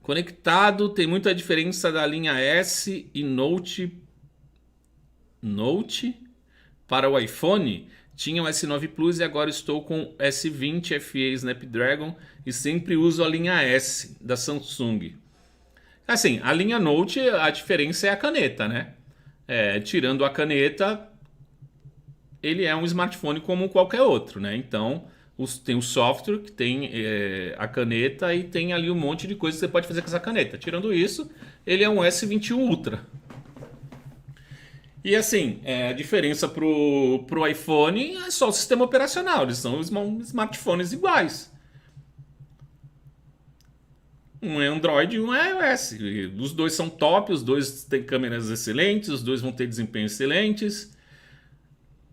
Conectado, tem muita diferença da linha S e Note para o iPhone. Tinha o S9 Plus e agora estou com S20 FE Snapdragon e sempre uso a linha S da Samsung. Assim, a linha Note, a diferença é a caneta, né? Tirando a caneta, ele é um smartphone como qualquer outro, né? Então, tem o software que tem a caneta e tem ali um monte de coisa que você pode fazer com essa caneta. Tirando isso, ele é um S21 Ultra. E assim, a diferença pro iPhone é só o sistema operacional. Eles são smartphones iguais. Um é Android e um é iOS. E os dois são top, os dois têm câmeras excelentes, os dois vão ter desempenho excelentes.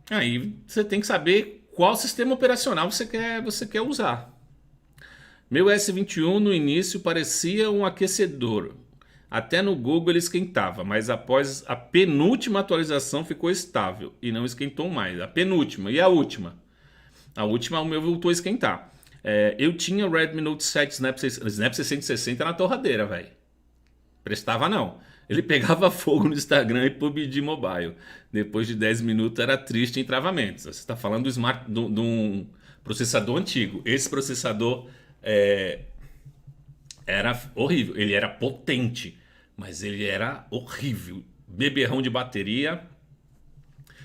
Aí você tem que saber qual sistema operacional você quer usar. Meu S21 no início parecia um aquecedor. Até no Google ele esquentava, mas após a penúltima atualização ficou estável e não esquentou mais. A penúltima e a última. A última o meu voltou a esquentar. Eu tinha o Redmi Note 7 Snap 660 na torradeira, velho. Prestava não. Ele pegava fogo no Instagram e PUBG Mobile. Depois de 10 minutos era triste em travamentos. Você está falando de um processador antigo. Esse processador era horrível. Ele era potente, mas ele era horrível. Beberrão de bateria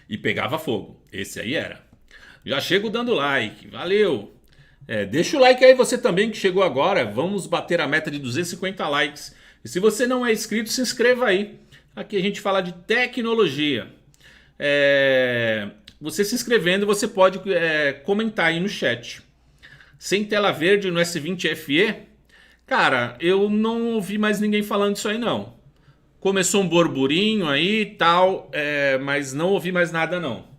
e pegava fogo. Esse aí era. Já chego dando like. Valeu! Deixa o like aí você também que chegou agora. Vamos bater a meta de 250 likes. E se você não é inscrito, se inscreva aí. Aqui a gente fala de tecnologia. Você se inscrevendo, você pode comentar aí no chat. Sem tela verde no S20 FE? Cara, eu não ouvi mais ninguém falando isso aí não. Começou um burburinho aí e tal, mas não ouvi mais nada não.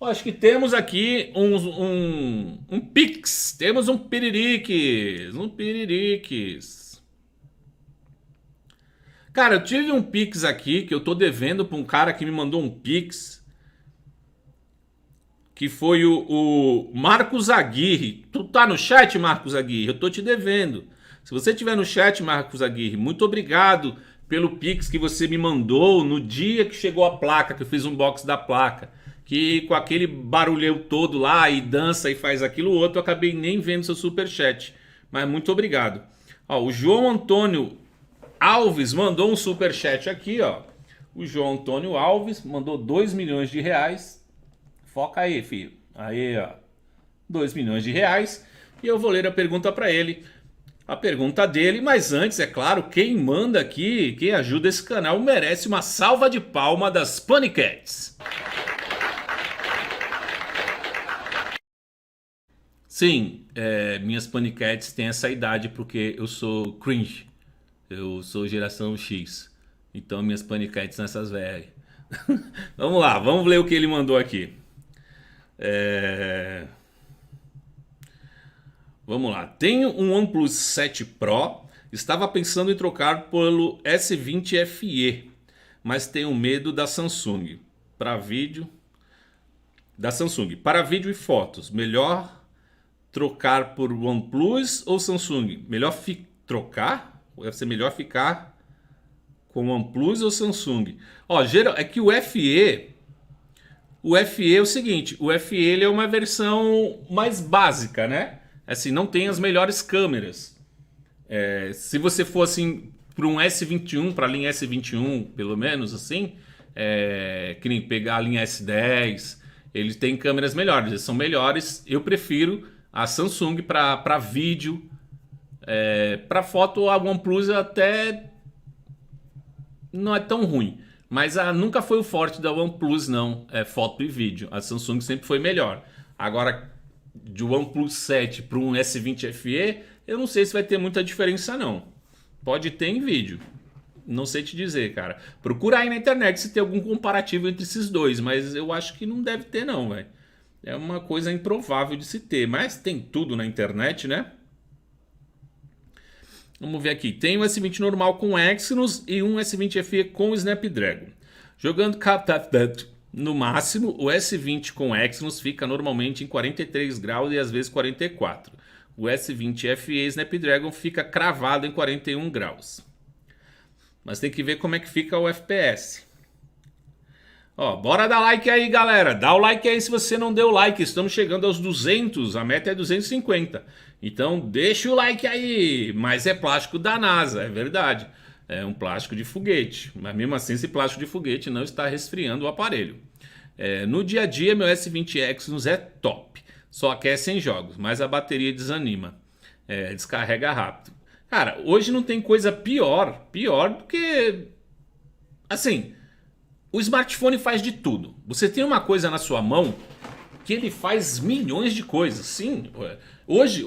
Acho que temos aqui um Pix. Temos um Piririques. Um Piririques. Cara, eu tive um Pix aqui que eu tô devendo pra um cara que me mandou um Pix. Que foi o Marcos Aguirre. Tu tá no chat, Marcos Aguirre? Eu tô te devendo. Se você estiver no chat, Marcos Aguirre, muito obrigado pelo Pix que você me mandou no dia que chegou a placa, que eu fiz um unboxing da placa. Que com aquele barulhão todo lá e dança e faz aquilo outro, eu acabei nem vendo seu superchat. Mas muito obrigado. Ó, o João Antônio Alves mandou um superchat aqui, ó. O João Antônio Alves mandou 2 milhões de reais. Foca aí, filho. Aí, ó. 2 milhões de reais. E eu vou ler a pergunta para ele. A pergunta dele, mas antes, é claro, quem manda aqui, quem ajuda esse canal, merece uma salva de palma das Paniquetes. Sim, minhas paniquetes têm essa idade porque eu sou cringe. Eu sou geração X. Então minhas paniquetes são essas velhas. Vamos lá, vamos ler o que ele mandou aqui. Vamos lá. Tenho um OnePlus 7 Pro. Estava pensando em trocar pelo S20 FE, mas tenho medo da Samsung. Para vídeo e fotos, melhor trocar por OnePlus ou Samsung? Melhor trocar? Deve ser melhor ficar com OnePlus ou Samsung? Ó, é que o FE é o seguinte, o FE ele é uma versão mais básica, né? Assim, não tem as melhores câmeras. Se você for assim para um S21, para a linha S21, pelo menos assim, que nem pegar a linha S10, eles têm câmeras melhores, eles são melhores. Eu prefiro a Samsung para vídeo, para foto a OnePlus até não é tão ruim, mas nunca foi o forte da OnePlus não, foto e vídeo. A Samsung sempre foi melhor. Agora de OnePlus 7 para um S20 FE, eu não sei se vai ter muita diferença não. Pode ter em vídeo, não sei te dizer, cara. Procura aí na internet se tem algum comparativo entre esses dois, mas eu acho que não deve ter não, velho. É uma coisa improvável de se ter, mas tem tudo na internet, né? Vamos ver aqui. Tem um S20 normal com Exynos e um S20 FE com Snapdragon. Jogando no máximo, o S20 com Exynos fica normalmente em 43 graus e às vezes 44. o S20 FE Snapdragon fica cravado em 41 graus. Mas tem que ver como é que fica o FPS. Ó, bora dar like aí, galera. Dá o like aí se você não deu like. Estamos chegando aos 200. A meta é 250. Então deixa o like aí. Mas é plástico da NASA, é verdade. É um plástico de foguete. Mas mesmo assim esse plástico de foguete não está resfriando o aparelho. No dia a dia meu S20 Exynos é top. Só aquece em jogos, mas a bateria desanima. Descarrega rápido. Cara, hoje não tem coisa pior do que... Assim... O smartphone faz de tudo. Você tem uma coisa na sua mão que ele faz milhões de coisas. Sim, hoje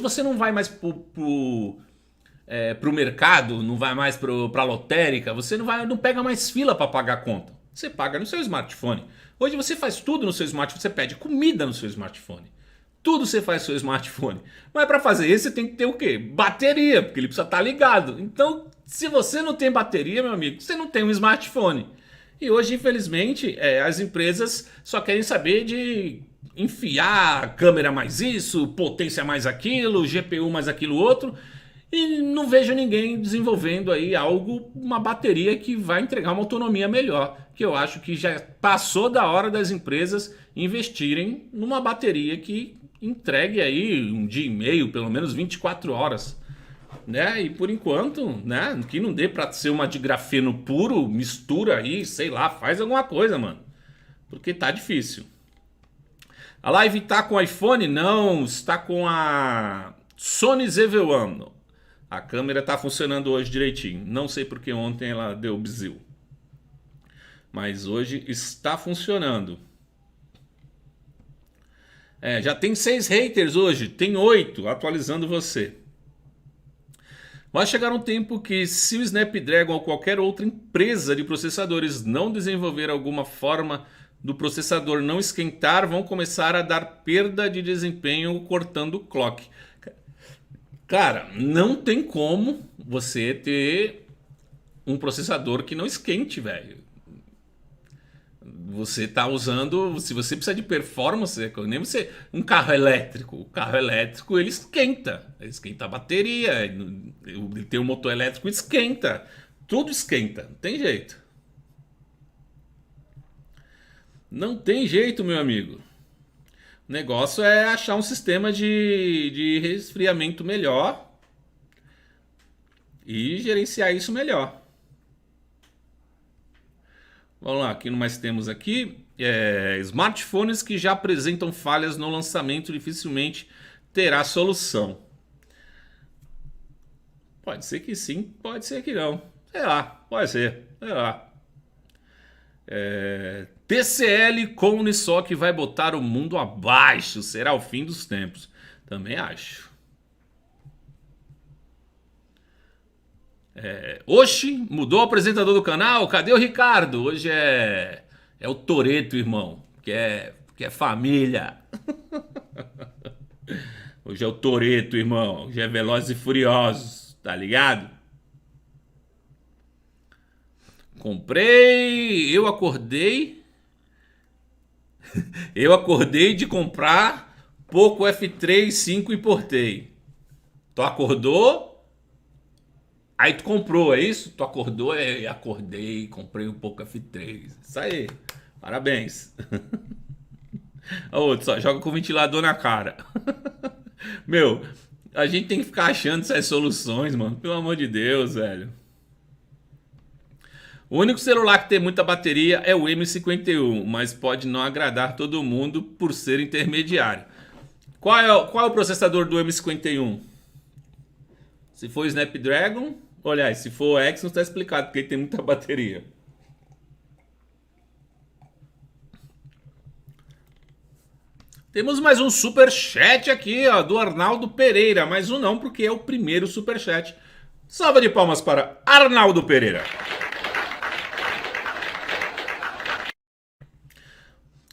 você não vai mais pro mercado, não vai mais pra lotérica, você não pega mais fila para pagar a conta. Você paga no seu smartphone. Hoje você faz tudo no seu smartphone, você pede comida no seu smartphone. Tudo você faz no seu smartphone. Mas para fazer isso você tem que ter o quê? Bateria, porque ele precisa estar ligado. Então, se você não tem bateria, meu amigo, você não tem um smartphone. E hoje, infelizmente, as empresas só querem saber de enfiar câmera mais isso, potência mais aquilo, GPU mais aquilo outro. E não vejo ninguém desenvolvendo aí uma bateria que vai entregar uma autonomia melhor. Que eu acho que já passou da hora das empresas investirem numa bateria que entregue aí um dia e meio, pelo menos 24 horas. Né? E por enquanto, né, que não dê pra ser uma de grafeno puro, mistura aí, sei lá, faz alguma coisa, mano. Porque tá difícil. A live tá com o iPhone? Não, está com a Sony ZV-1. A câmera tá funcionando hoje direitinho. Não sei porque ontem ela deu bizil. Mas hoje está funcionando. Já tem 6 haters hoje, tem 8, atualizando você. Vai chegar um tempo que, se o Snapdragon ou qualquer outra empresa de processadores não desenvolver alguma forma do processador não esquentar, vão começar a dar perda de desempenho cortando o clock. Cara, não tem como você ter um processador que não esquente, velho. Você tá usando, se você precisa de performance, nem você, um carro elétrico. O carro elétrico ele esquenta a bateria, ele tem um motor elétrico, esquenta, tudo esquenta, não tem jeito. Não tem jeito, meu amigo. O negócio é achar um sistema de resfriamento melhor e gerenciar isso melhor. Vamos lá, o que mais temos aqui? Smartphones que já apresentam falhas no lançamento dificilmente terá solução. Pode ser que sim, pode ser que não. Sei lá, pode ser, sei lá. TCL com Unisoc vai botar o mundo abaixo. Será o fim dos tempos. Também acho. Oxi, mudou o apresentador do canal? Cadê o Ricardo? Hoje é o Toretto, irmão. Que é família. Hoje é o Toretto, irmão. Hoje é Velozes e Furiosos. Tá ligado? Comprei. Eu acordei de comprar Poco F3 5 e importei. Tu acordou? Aí tu comprou, é isso? Tu acordou? Acordei, comprei um Poco F3. Isso aí. Parabéns. O outro só joga com o ventilador na cara. Meu, a gente tem que ficar achando essas soluções, mano. Pelo amor de Deus, velho. O único celular que tem muita bateria é o M51, mas pode não agradar todo mundo por ser intermediário. Qual é o processador do M51? Se for Snapdragon, olha, se for o Exynos, está explicado porque ele tem muita bateria. Temos mais um superchat aqui, ó, do Arnaldo Pereira. Mais um não, porque é o primeiro superchat. Salva de palmas para Arnaldo Pereira.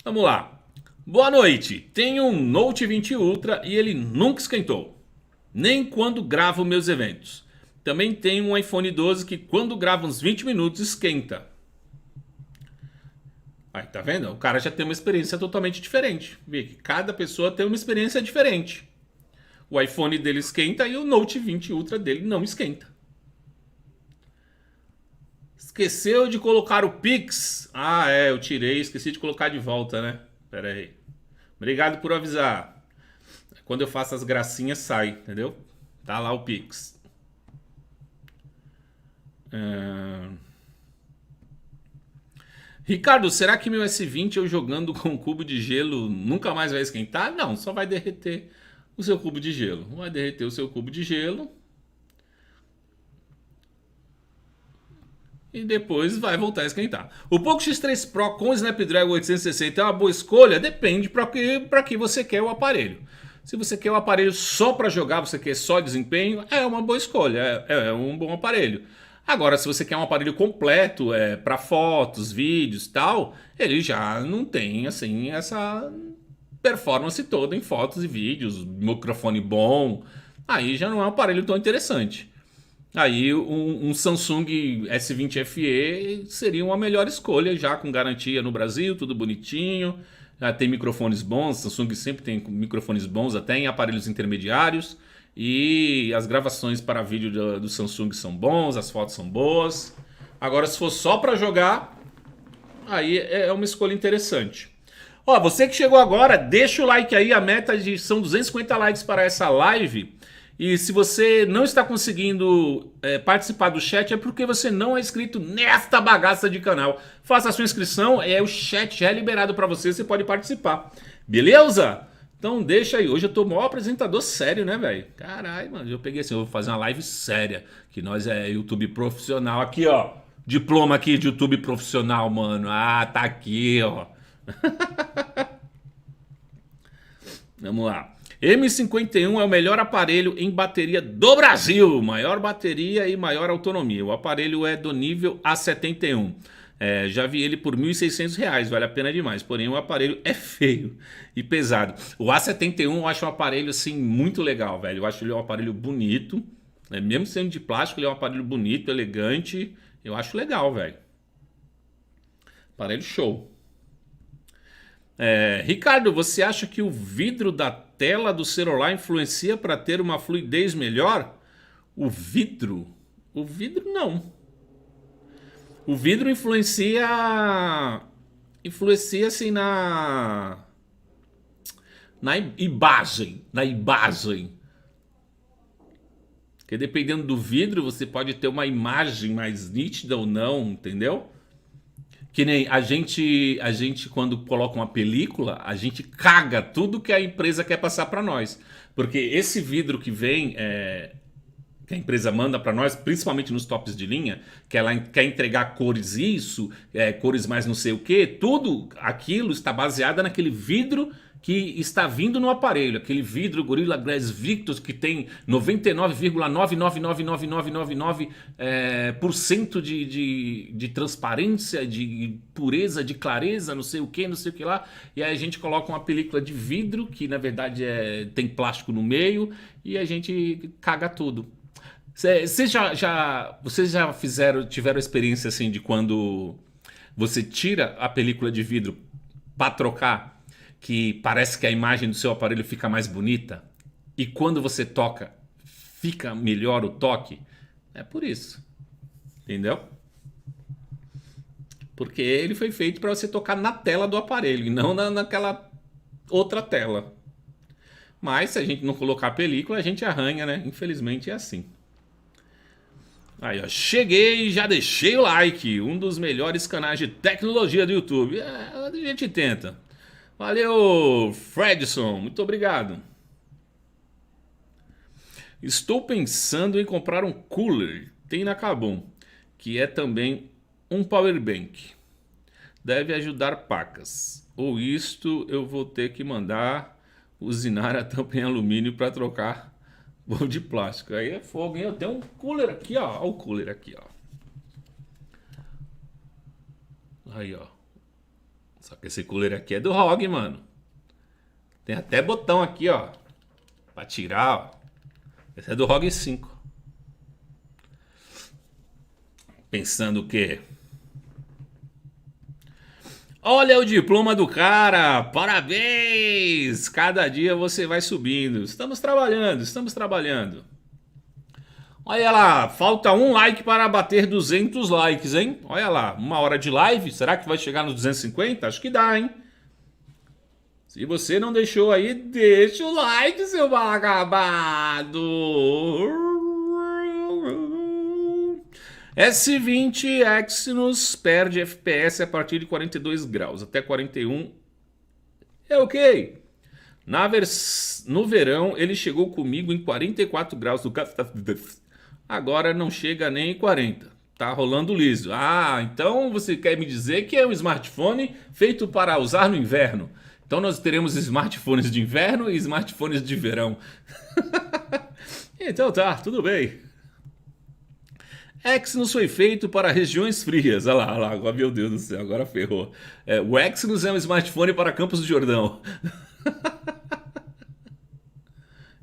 Vamos lá. Boa noite. Tenho um Note 20 Ultra e ele nunca esquentou. Nem quando gravo meus eventos. Também tenho um iPhone 12 que quando grava uns 20 minutos esquenta. Aí, tá vendo? O cara já tem uma experiência totalmente diferente. Vê que cada pessoa tem uma experiência diferente. O iPhone dele esquenta e o Note 20 Ultra dele não esquenta. Esqueceu de colocar o Pix? Ah, é, eu tirei, esqueci de colocar de volta, né? Pera aí. Obrigado por avisar. Quando eu faço as gracinhas, sai, entendeu? Tá lá o Pix. Ricardo, será que meu S20 eu jogando com um cubo de gelo nunca mais vai esquentar? Não, só vai derreter o seu cubo de gelo. Vai derreter o seu cubo de gelo e depois vai voltar a esquentar. O Poco X3 Pro com Snapdragon 860 é uma boa escolha? Depende para que você quer o aparelho. Se você quer o aparelho só para jogar, você quer só desempenho, é uma boa escolha, é um bom aparelho. Agora, se você quer um aparelho completo, para fotos, vídeos e tal, ele já não tem assim essa performance toda em fotos e vídeos, microfone bom, aí já não é um aparelho tão interessante. Aí um Samsung S20 FE seria uma melhor escolha, já com garantia no Brasil, tudo bonitinho. Já tem microfones bons, Samsung sempre tem microfones bons, até em aparelhos intermediários. E as gravações para vídeo do Samsung são bons, as fotos são boas. Agora, se for só para jogar, aí é uma escolha interessante. Ó, você que chegou agora, deixa o like aí, a meta são 250 likes para essa live. E se você não está conseguindo participar do chat, é porque você não é inscrito nesta bagaça de canal. Faça a sua inscrição, o chat já é liberado para você, você pode participar. Beleza? Então deixa aí. Hoje eu tô maior apresentador sério, né, velho? Caralho, mano. Eu peguei assim, eu vou fazer uma live séria. Que nós é YouTube profissional. Aqui, ó. Diploma aqui de YouTube profissional, mano. Ah, tá aqui, ó. Vamos lá. M51 é o melhor aparelho em bateria do Brasil. Maior bateria e maior autonomia. O aparelho é do nível A71. Já vi ele por R$ 1.600, vale a pena demais. Porém, o aparelho é feio e pesado. O A71 eu acho um aparelho assim muito legal, velho. Eu acho ele um aparelho bonito. Mesmo sendo de plástico, ele é um aparelho bonito, elegante. Eu acho legal, velho. Aparelho show. Ricardo, você acha que o vidro da tela do celular influencia para ter uma fluidez melhor? O vidro? O vidro não. O vidro influencia assim na imagem, Porque dependendo do vidro, você pode ter uma imagem mais nítida ou não, entendeu? Que nem a gente quando coloca uma película, a gente caga tudo que a empresa quer passar para nós. Porque esse vidro que vem, que a empresa manda para nós, principalmente nos tops de linha, que ela quer entregar cores cores mais não sei o que, tudo aquilo está baseado naquele vidro que está vindo no aparelho, aquele vidro Gorilla Glass Victus que tem 99,99999% de transparência, de pureza, de clareza, não sei o que lá, e aí a gente coloca uma película de vidro que na verdade tem plástico no meio e a gente caga tudo. Vocês já tiveram experiência assim de quando você tira a película de vidro para trocar, que parece que a imagem do seu aparelho fica mais bonita e quando você toca fica melhor o toque? É por isso, entendeu? Porque ele foi feito para você tocar na tela do aparelho e não naquela outra tela. Mas se a gente não colocar a película, a gente arranha, né? Infelizmente é assim. Aí, ó, cheguei e já deixei o like. Um dos melhores canais de tecnologia do YouTube. A gente tenta. Valeu, Fredson. Muito obrigado. Estou pensando em comprar um cooler. Tem na Kabum, que é também um power bank. Deve ajudar pacas. Ou isto eu vou ter que mandar usinar a tampa em alumínio para trocar bolo de plástico. Aí é fogo, hein? Eu tenho um cooler aqui, ó. Olha o cooler aqui, ó. Aí, ó. Só que esse cooler aqui é do ROG, mano. Tem até botão aqui, ó. Pra tirar, ó. Esse é do ROG 5. Pensando o quê? Olha o diploma do cara, parabéns! Cada dia você vai subindo. Estamos trabalhando, estamos trabalhando. Olha lá, falta um like para bater 200 likes, hein? Olha lá, 1 hora de live, será que vai chegar nos 250? Acho que dá, hein? Se você não deixou aí, deixa o like, seu vagabundo. S20 Exynos perde FPS a partir de 42 graus, até 41 é ok. No verão, ele chegou comigo em 44 graus do agora não chega nem em 40. Tá rolando liso. Ah, então você quer me dizer que é um smartphone feito para usar no inverno. Então nós teremos smartphones de inverno e smartphones de verão. Então tá, tudo bem. Exynos foi feito para regiões frias. Olha lá, agora, meu Deus do céu, agora ferrou. O Exynos é um smartphone para Campos do Jordão.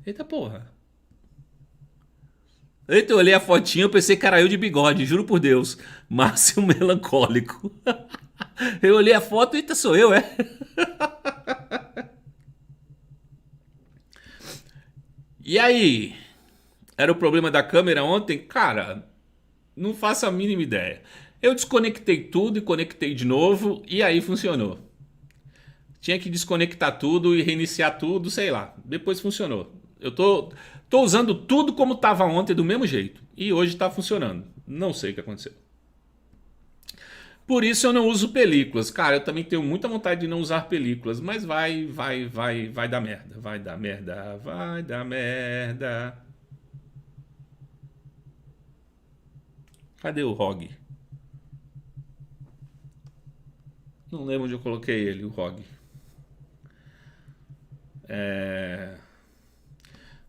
Eita porra. Eita, eu olhei a fotinha, eu pensei que era eu de bigode, juro por Deus. Márcio melancólico. Eu olhei a foto, eita, sou eu, é? E aí? Era o problema da câmera ontem? Cara, não faço a mínima ideia. Eu desconectei tudo e conectei de novo e aí funcionou. Tinha que desconectar tudo e reiniciar tudo, sei lá. Depois funcionou. Eu tô usando tudo como estava ontem do mesmo jeito. E hoje está funcionando. Não sei o que aconteceu. Por isso eu não uso películas. Cara, eu também tenho muita vontade de não usar películas. Mas vai dar merda. Vai dar merda. Vai dar merda. Cadê o ROG? Não lembro onde eu coloquei ele, o ROG.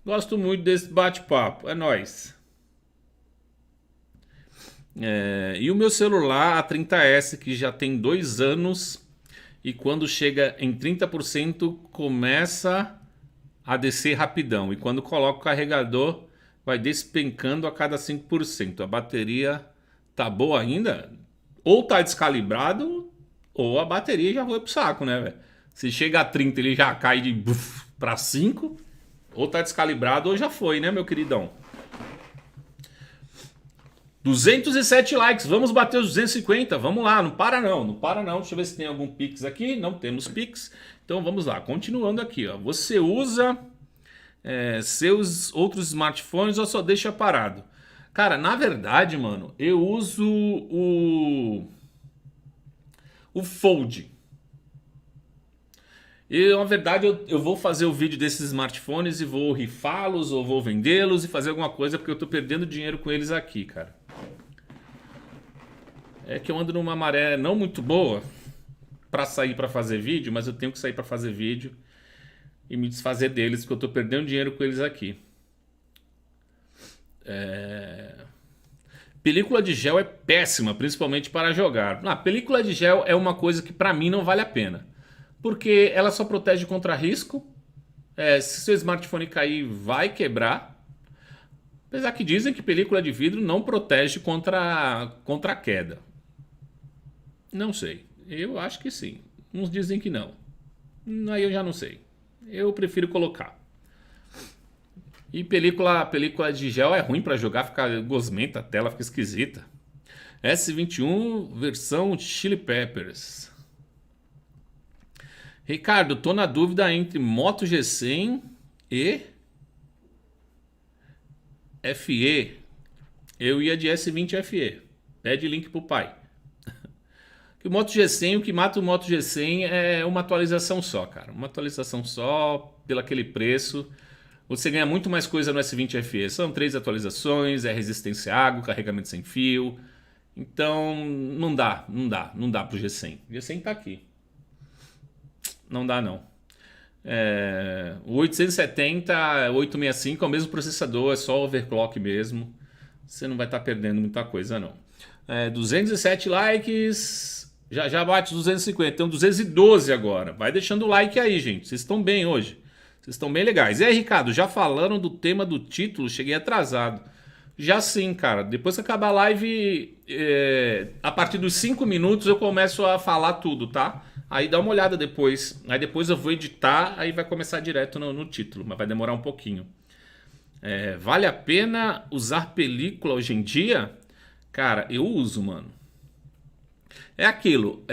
Gosto muito desse bate-papo. É nóis. E o meu celular A30s, que já tem 2 anos, e quando chega em 30% começa a descer rapidão. E quando coloco o carregador, vai despencando a cada 5%. A bateria tá boa ainda? Ou tá descalibrado, ou a bateria já foi pro saco, né, velho? Se chega a 30 ele já cai de para 5, ou tá descalibrado ou já foi, né, meu queridão? 207 likes, vamos bater os 250, vamos lá, não para não, não para não. Deixa eu ver se tem algum Pix aqui, não temos Pix. Então vamos lá, continuando aqui, ó. Você usa seus outros smartphones ou só deixa parado? Cara, na verdade, mano, eu uso o Fold. E na verdade eu vou fazer o vídeo desses smartphones e vou rifá-los ou vou vendê-los e fazer alguma coisa porque eu tô perdendo dinheiro com eles aqui, cara. É que eu ando numa maré não muito boa pra sair pra fazer vídeo, mas eu tenho que sair pra fazer vídeo e me desfazer deles porque eu tô perdendo dinheiro com eles aqui. Película de gel é péssima, principalmente para jogar. Película de gel é uma coisa que pra mim não vale a pena. Porque ela só protege contra risco. Se seu smartphone cair, vai quebrar. Apesar que dizem que película de vidro não protege contra a queda. Não sei. Eu acho que sim. Uns dizem que não. Aí eu já não sei. Eu prefiro colocar. E película de gel é ruim para jogar, fica gosmenta, a tela fica esquisita. S21 versão Chili Peppers. Ricardo, tô na dúvida entre Moto G100 e FE. Eu ia de S20 FE. Pede link pro pai. O Moto G100, o que mata o Moto G100 é uma atualização só, cara. Uma atualização só, pelo aquele preço. Você ganha muito mais coisa no S20 FE. São 3 atualizações, é resistência à água, carregamento sem fio. Então, não dá pro G100. O G100 tá aqui. Não dá não. O 870, 865 é o mesmo processador, é só overclock mesmo. Você não vai estar perdendo muita coisa não. 207 likes, já bate 250, então 212 agora. Vai deixando o like aí, gente. Vocês estão bem hoje. Vocês estão bem legais. E aí, Ricardo, já falaram do tema do título? Cheguei atrasado. Já sim, cara. Depois que acabar a live, a partir dos 5 minutos eu começo a falar tudo, tá? Aí dá uma olhada depois. Aí depois eu vou editar, aí vai começar direto no título, mas vai demorar um pouquinho. Vale a pena usar película hoje em dia? Cara, eu uso, mano. É aquilo,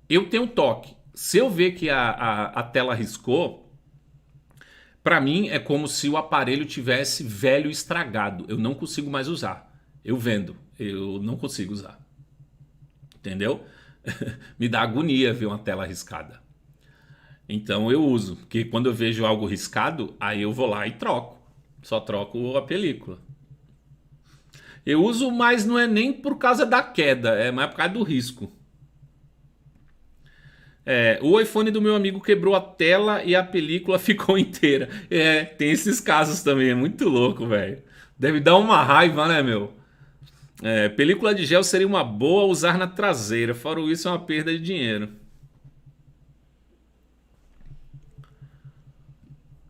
eu tenho toque. Se eu ver que a tela riscou, pra mim é como se o aparelho tivesse velho e estragado. Eu não consigo mais usar. Eu vendo, eu não consigo usar. Entendeu? Me dá agonia ver uma tela riscada. Então eu uso, porque quando eu vejo algo riscado, aí eu vou lá e troco. Só troco a película. Eu uso, mas não é nem por causa da queda, é mais por causa do risco. O iPhone do meu amigo quebrou a tela e a película ficou inteira. Tem esses casos também, é muito louco, velho. Deve dar uma raiva, né, meu? Película de gel seria uma boa usar na traseira, fora isso é uma perda de dinheiro.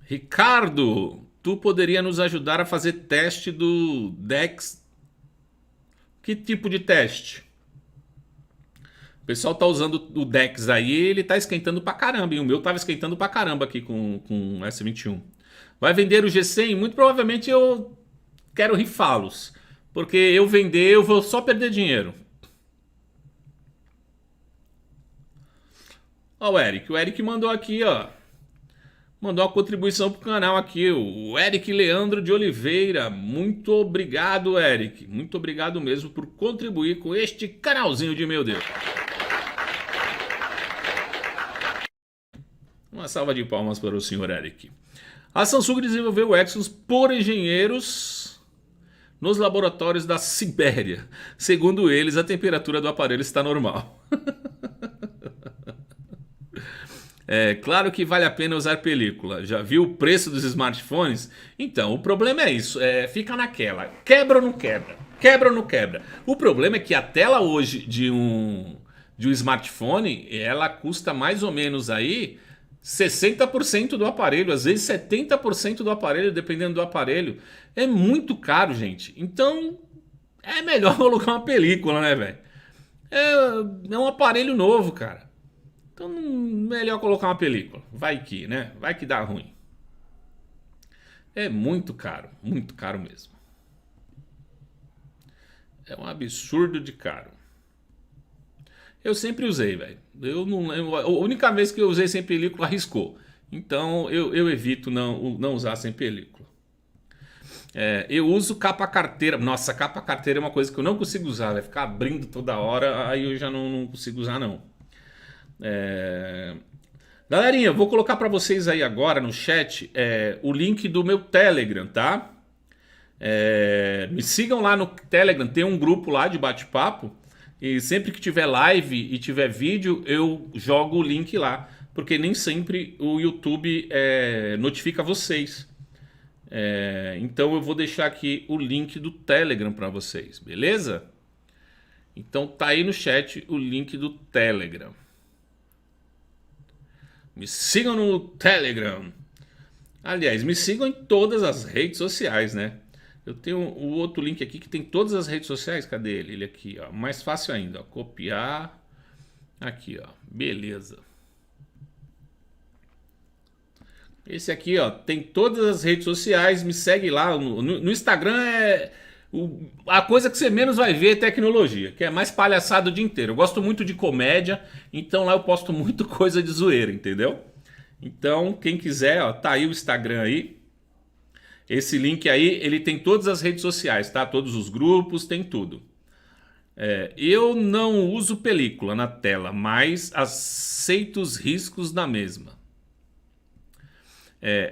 Ricardo, tu poderia nos ajudar a fazer teste do Dex? Que tipo de teste? O pessoal tá usando o Dex aí, ele tá esquentando pra caramba. E o meu tava esquentando pra caramba aqui com o S21. Vai vender o G100? Muito provavelmente eu quero rifá-los. Porque eu vender, eu vou só perder dinheiro. Ó, o Eric mandou aqui, ó. Mandou uma contribuição pro canal aqui, o Eric Leandro de Oliveira. Muito obrigado, Eric. Muito obrigado mesmo por contribuir com este canalzinho de meu Deus. Uma salva de palmas para o senhor Eric. A Samsung desenvolveu o Exynos por engenheiros nos laboratórios da Sibéria. Segundo eles, a temperatura do aparelho está normal. Claro que vale a pena usar película. Já viu o preço dos smartphones? Então, o problema é isso. Fica naquela. Quebra ou não quebra? Quebra ou não quebra? O problema é que a tela hoje de um smartphone, ela custa mais ou menos aí 60% do aparelho, às vezes 70% do aparelho, dependendo do aparelho. É muito caro, gente. Então, é melhor colocar uma película, né, velho? É um aparelho novo, cara. Então, melhor colocar uma película. Vai que, né? Vai que dá ruim. É muito caro mesmo. É um absurdo de caro. Eu sempre usei, velho. Eu não lembro. A única vez que eu usei sem película arriscou. Então eu evito não usar sem película. Eu uso capa carteira. Nossa, capa carteira é uma coisa que eu não consigo usar. Vai ficar abrindo toda hora. Aí eu já não consigo usar, não. Galerinha, eu vou colocar para vocês aí agora no chat o link do meu Telegram, tá? Me sigam lá no Telegram. Tem um grupo lá de bate-papo. E sempre que tiver live e tiver vídeo, eu jogo o link lá. Porque nem sempre o YouTube notifica vocês. Então eu vou deixar aqui o link do Telegram para vocês, beleza? Então tá aí no chat o link do Telegram. Me sigam no Telegram. Aliás, me sigam em todas as redes sociais, né? Eu tenho o outro link aqui que tem todas as redes sociais. Cadê ele? Ele aqui, ó. Mais fácil ainda, ó. Copiar. Aqui, ó. Beleza. Esse aqui, ó, tem todas as redes sociais. Me segue lá. No Instagram a coisa que você menos vai ver é tecnologia, que é mais palhaçada o dia inteiro. Eu gosto muito de comédia, então lá eu posto muito coisa de zoeira, entendeu? Então, quem quiser, ó, tá aí o Instagram aí. Esse link aí, ele tem todas as redes sociais, tá? Todos os grupos, tem tudo. Eu não uso película na tela, mas aceito os riscos da mesma.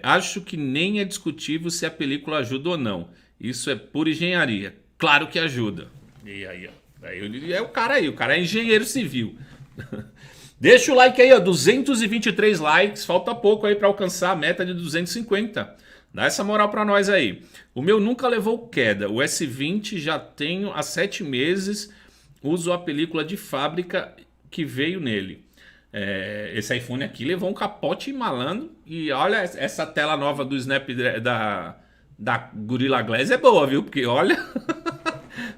Acho que nem é discutível se a película ajuda ou não. Isso é pura engenharia. Claro que ajuda. E aí, ó. Aí o cara é engenheiro civil. Deixa o like aí, ó. 223 likes. Falta pouco aí para alcançar a meta de 250. Dá essa moral para nós aí. O meu nunca levou queda. O S20 já tenho há 7 meses. Uso a película de fábrica que veio nele. Esse iPhone aqui levou um capote malandro. E olha essa tela nova do da Gorilla Glass é boa, viu? Porque olha,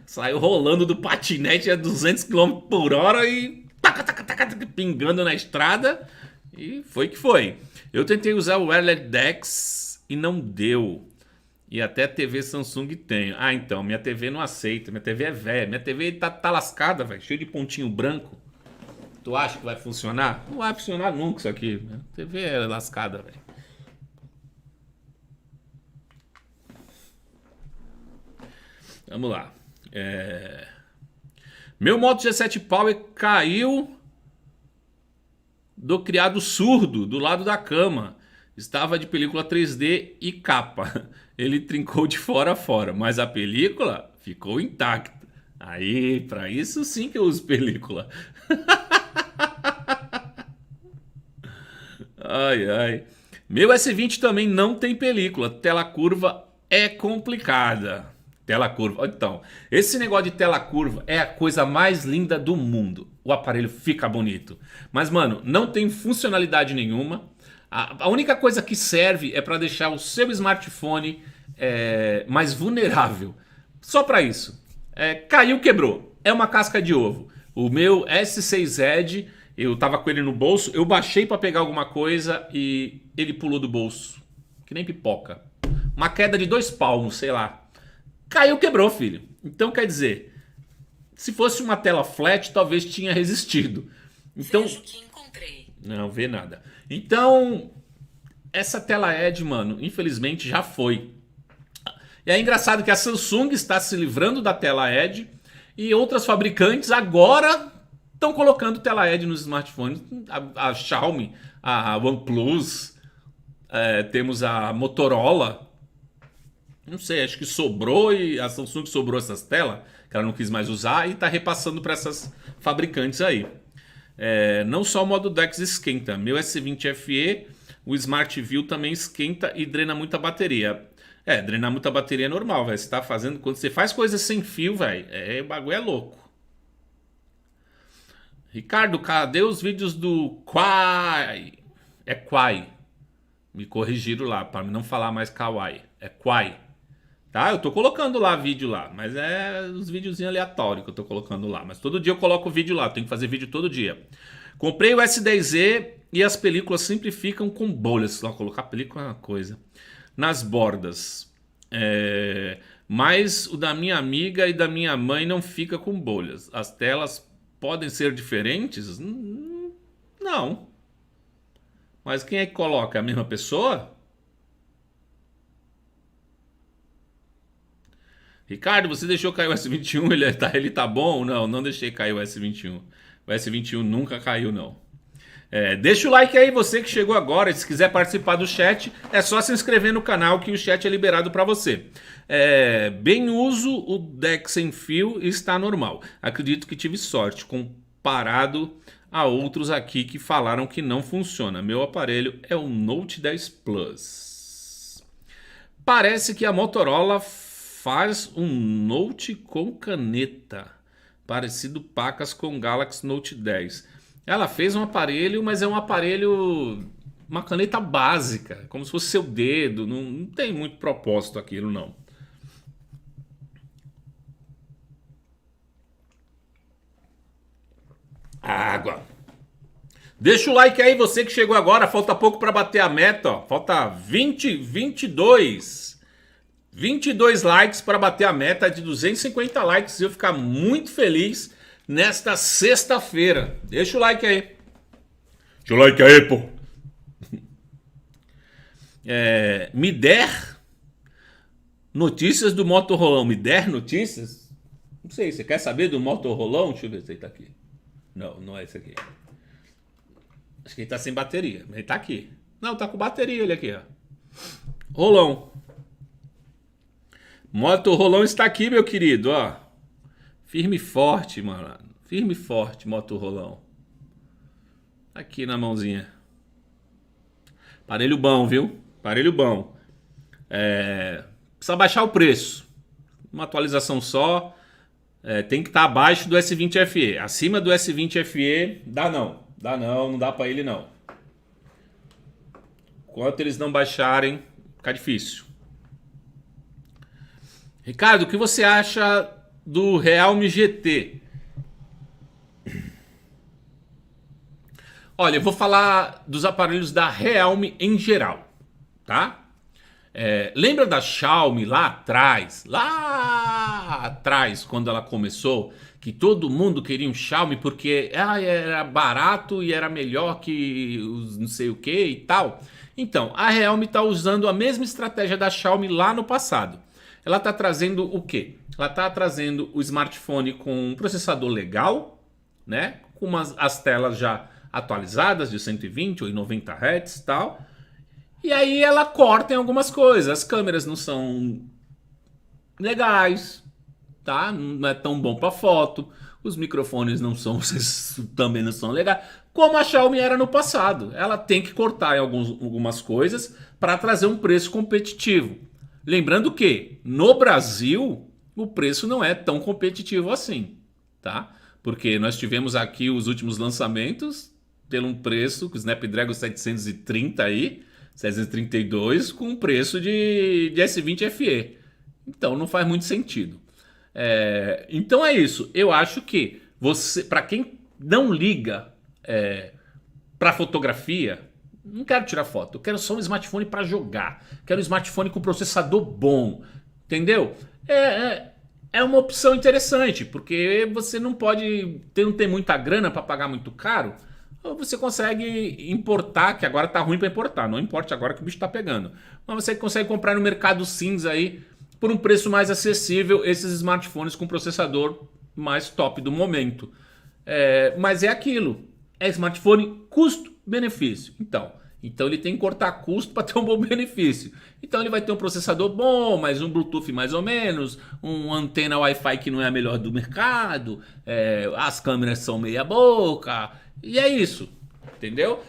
saiu rolando do patinete a 200 km por hora e pingando na estrada. E foi que foi. Eu tentei usar o AirLed Dex e não deu. E até TV Samsung tem. Ah, então, minha TV não aceita. Minha TV é velha. Minha TV tá lascada, velho. Cheio de pontinho branco. Tu acha que vai funcionar? Não vai funcionar nunca isso aqui. Minha TV é lascada, velho. Vamos lá. Meu Moto G7 Power caiu do criado surdo do lado da cama. Estava de película 3D e capa. Ele trincou de fora a fora, mas a película ficou intacta. Aí, para isso sim que eu uso película. Ai, ai. Meu S20 também não tem película. Tela curva é complicada. Tela curva. Então, esse negócio de tela curva é a coisa mais linda do mundo. O aparelho fica bonito. Mas, mano, não tem funcionalidade nenhuma. A única coisa que serve é para deixar o seu smartphone mais vulnerável. Só para isso. Caiu, quebrou. É uma casca de ovo. O meu S6 Edge, eu tava com ele no bolso, eu baixei para pegar alguma coisa e ele pulou do bolso. Que nem pipoca. Uma queda de 2 palmos, sei lá. Caiu, quebrou, filho. Então, quer dizer, se fosse uma tela flat, talvez tinha resistido. Então, vejo que encontrei. Não vê nada. Então, essa tela Edge, mano, infelizmente já foi. E é engraçado que a Samsung está se livrando da tela Edge e outras fabricantes agora estão colocando tela Edge nos smartphones. A Xiaomi, a OnePlus, temos a Motorola. Não sei, acho que sobrou e a Samsung sobrou essas telas que ela não quis mais usar e está repassando para essas fabricantes aí. Não só o modo DeX esquenta. Meu S20 FE, o Smart View também esquenta e drena muita bateria. Drenar muita bateria é normal, velho. Você tá fazendo. Quando você faz coisas sem fio, velho, o bagulho é louco. Ricardo, cadê os vídeos do Quai? É Quai. Me corrigiram lá, para não falar mais Kawaii. É Quai. Tá? Eu tô colocando lá vídeo lá, mas é os videozinhos aleatórios que eu tô colocando lá. Mas todo dia eu coloco vídeo lá, tenho que fazer vídeo todo dia. Comprei o S10Z e as películas sempre ficam com bolhas. Só colocar película é uma coisa. Nas bordas. Mas o da minha amiga e da minha mãe não fica com bolhas. As telas podem ser diferentes? Não. Mas quem é que coloca? É a mesma pessoa? Ricardo, você deixou cair o S21? Ele tá bom? Não, não deixei cair o S21. O S21 nunca caiu, não. Deixa o like aí, você que chegou agora. Se quiser participar do chat, é só se inscrever no canal que o chat é liberado para você. Bem uso, o DeX sem fio está normal. Acredito que tive sorte, comparado a outros aqui que falaram que não funciona. Meu aparelho é o Note 10 Plus. Parece que a Motorola faz um Note com caneta, parecido pacas com Galaxy Note 10. Ela fez um aparelho, mas é um aparelho, uma caneta básica, como se fosse seu dedo. Não tem muito propósito aquilo, não. Água. Deixa o like aí, você que chegou agora. Falta pouco para bater a meta, ó. Falta 22 likes para bater a meta de 250 likes. E eu ficar muito feliz nesta sexta-feira. Deixa o like aí. Deixa o like aí, pô. Me der notícias do motorolão. Me der notícias? Não sei, você quer saber do motorolão? Deixa eu ver se ele tá aqui. Não, não é esse aqui. Acho que ele tá sem bateria. Ele tá aqui. Não, tá com bateria ele aqui, ó. Rolão. Motorolão está aqui, meu querido, ó. Firme e forte, mano. Firme e forte, motorolão. Aqui na mãozinha. Aparelho bom, viu? Aparelho bom. Precisa baixar o preço. Uma atualização só. Tem que estar abaixo do S20 FE. Acima do S20 FE, dá não. Dá não dá pra ele não. Enquanto eles não baixarem, fica difícil. Ricardo, o que você acha do Realme GT? Olha, eu vou falar dos aparelhos da Realme em geral, tá? Lembra da Xiaomi lá atrás, quando ela começou, que todo mundo queria um Xiaomi porque era barato e era melhor que os não sei o que e tal? Então, a Realme está usando a mesma estratégia da Xiaomi lá no passado. Ela está trazendo o quê? Ela está trazendo o smartphone com um processador legal, né? Com as telas já atualizadas de 120 ou 90 Hz e tal. E aí ela corta em algumas coisas. As câmeras não são legais, tá? Não é tão bom para foto. Os microfones não são, também não são legais. Como a Xiaomi era no passado. Ela tem que cortar em algumas coisas para trazer um preço competitivo. Lembrando que no Brasil o preço não é tão competitivo assim, tá? Porque nós tivemos aqui os últimos lançamentos pelo um preço, com o Snapdragon 730 aí, 732, com um preço de S20 FE. Então não faz muito sentido. Então é isso. Eu acho que você, para quem não liga para fotografia, não quero tirar foto, eu quero só um smartphone para jogar, quero um smartphone com processador bom, entendeu? É uma opção interessante, porque você não pode não ter muita grana para pagar muito caro, ou você consegue importar, que agora tá ruim para importar, não importa agora que o bicho tá pegando, mas você consegue comprar no mercado cinza aí por um preço mais acessível esses smartphones com processador mais top do momento. Mas é aquilo, é smartphone custo-benefício. Então ele tem que cortar custo para ter um bom benefício. Então ele vai ter um processador bom, mas um Bluetooth mais ou menos, uma antena Wi-Fi que não é a melhor do mercado, as câmeras são meia boca, e é isso, entendeu?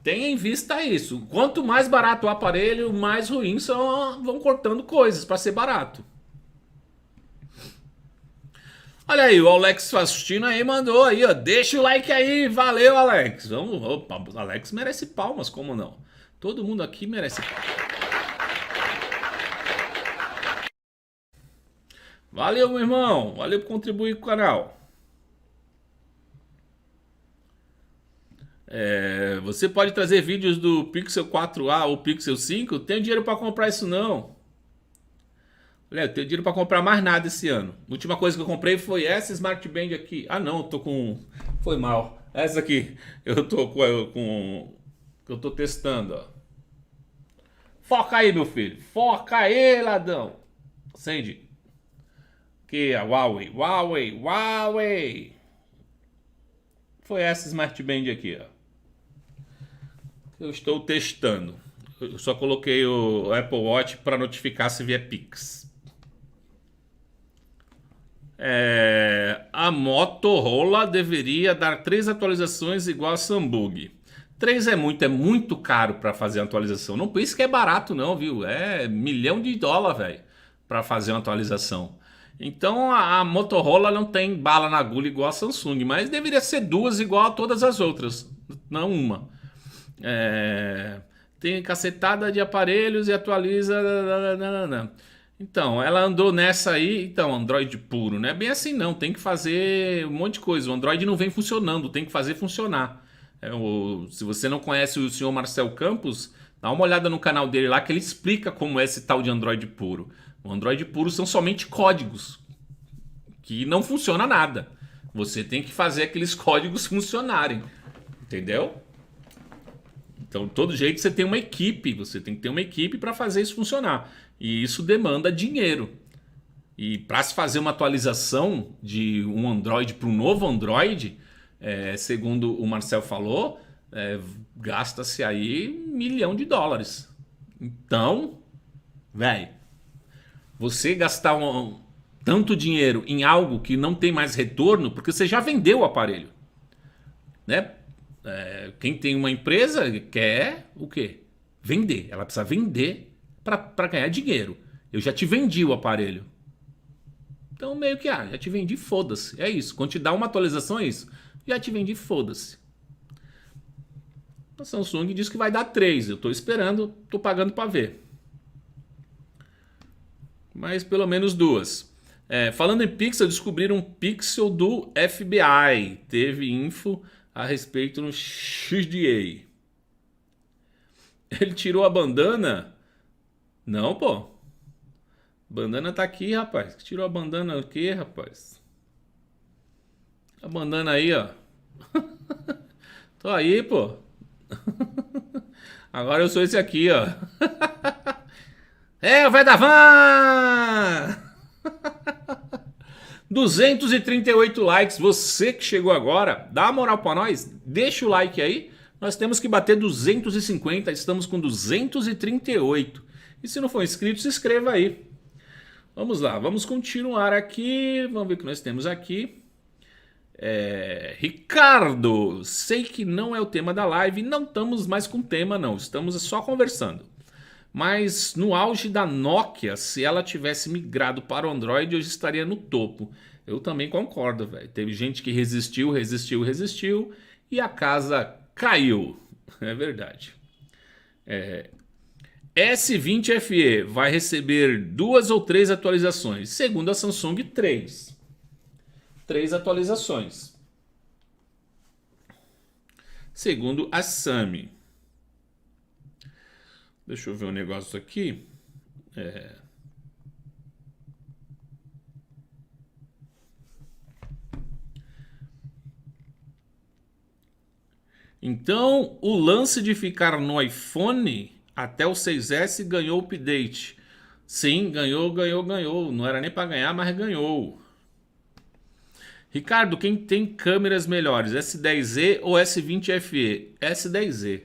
Tenha em vista isso. Quanto mais barato o aparelho, mais ruim vão cortando coisas para ser barato. Olha aí, o Alex Faustino aí mandou aí, ó. Deixa o like aí, valeu, Alex. Vamos, opa, Alex merece palmas, como não? Todo mundo aqui merece palmas. Valeu, meu irmão. Valeu por contribuir com o canal. Você pode trazer vídeos do Pixel 4a ou Pixel 5? Tenho dinheiro para comprar isso não. Olha, eu tenho dinheiro pra comprar mais nada esse ano. A última coisa que eu comprei foi essa Smart Band aqui. Ah, não, eu tô com. Foi mal. Essa aqui. Eu tô com. Eu tô testando, ó. Foca aí, meu filho. Foca aí, ladrão. Acende. Aqui, a Huawei. Huawei. Foi essa Smart Band aqui, ó. Eu estou testando. Eu só coloquei o Apple Watch para notificar se vier Pix. A Motorola deveria dar 3 atualizações igual a Samsung. 3 é muito caro para fazer a atualização. Não pense que é barato não, viu? É $1.000.000, velho, para fazer uma atualização. Então a Motorola não tem bala na agulha igual a Samsung, mas deveria ser 2 igual a todas as outras, não uma. Tem cacetada de aparelhos e atualiza. Então, ela andou nessa aí, então, Android puro, não é bem assim não, tem que fazer um monte de coisa, o Android não vem funcionando, tem que fazer funcionar. Se você não conhece o senhor Marcel Campos, dá uma olhada no canal dele lá que ele explica como é esse tal de Android puro. O Android puro são somente códigos, que não funciona nada. Você tem que fazer aqueles códigos funcionarem, entendeu? Então, de todo jeito, você tem uma equipe, você tem que ter uma equipe para fazer isso funcionar. E isso demanda dinheiro. E para se fazer uma atualização de um Android para um novo Android, segundo o Marcel falou, gasta-se aí $1.000.000. Então, velho, você gastar tanto dinheiro em algo que não tem mais retorno, porque você já vendeu o aparelho, né? Quem tem uma empresa quer o quê? Vender. Ela precisa vender para ganhar dinheiro. Eu já te vendi o aparelho. Então meio que, já te vendi, foda-se. É isso. Quando te dá uma atualização é isso. Já te vendi, foda-se. A Samsung diz que vai dar 3. Eu tô esperando, tô pagando para ver. Mas pelo menos duas. Falando em pixel, descobriram um pixel do FBI. Teve info a respeito no XDA. Ele tirou a bandana? Não, pô. Bandana tá aqui, rapaz. Tirou a bandana o quê, rapaz? A bandana aí, ó. Tô aí, pô. Agora eu sou esse aqui, ó. O velho da van! 238 likes. Você que chegou agora, dá uma moral pra nós. Deixa o like aí. Nós temos que bater 250. Estamos com 238. E se não for inscrito, se inscreva aí. Vamos lá, vamos continuar aqui. Vamos ver o que nós temos aqui. Ricardo, sei que não é o tema da live. Não estamos mais com tema, não. Estamos só conversando. Mas no auge da Nokia, se ela tivesse migrado para o Android, hoje estaria no topo. Eu também concordo, velho. Teve gente que resistiu e a casa caiu. É verdade. S20 FE vai receber 2 ou 3 atualizações. Segundo a Samsung, 3. 3 atualizações. Segundo a Sami. Deixa eu ver um negócio aqui. Então, o lance de ficar no iPhone até o 6S ganhou update. Sim, ganhou. Não era nem para ganhar, mas ganhou. Ricardo, quem tem câmeras melhores, S10e ou S20 FE? S10e.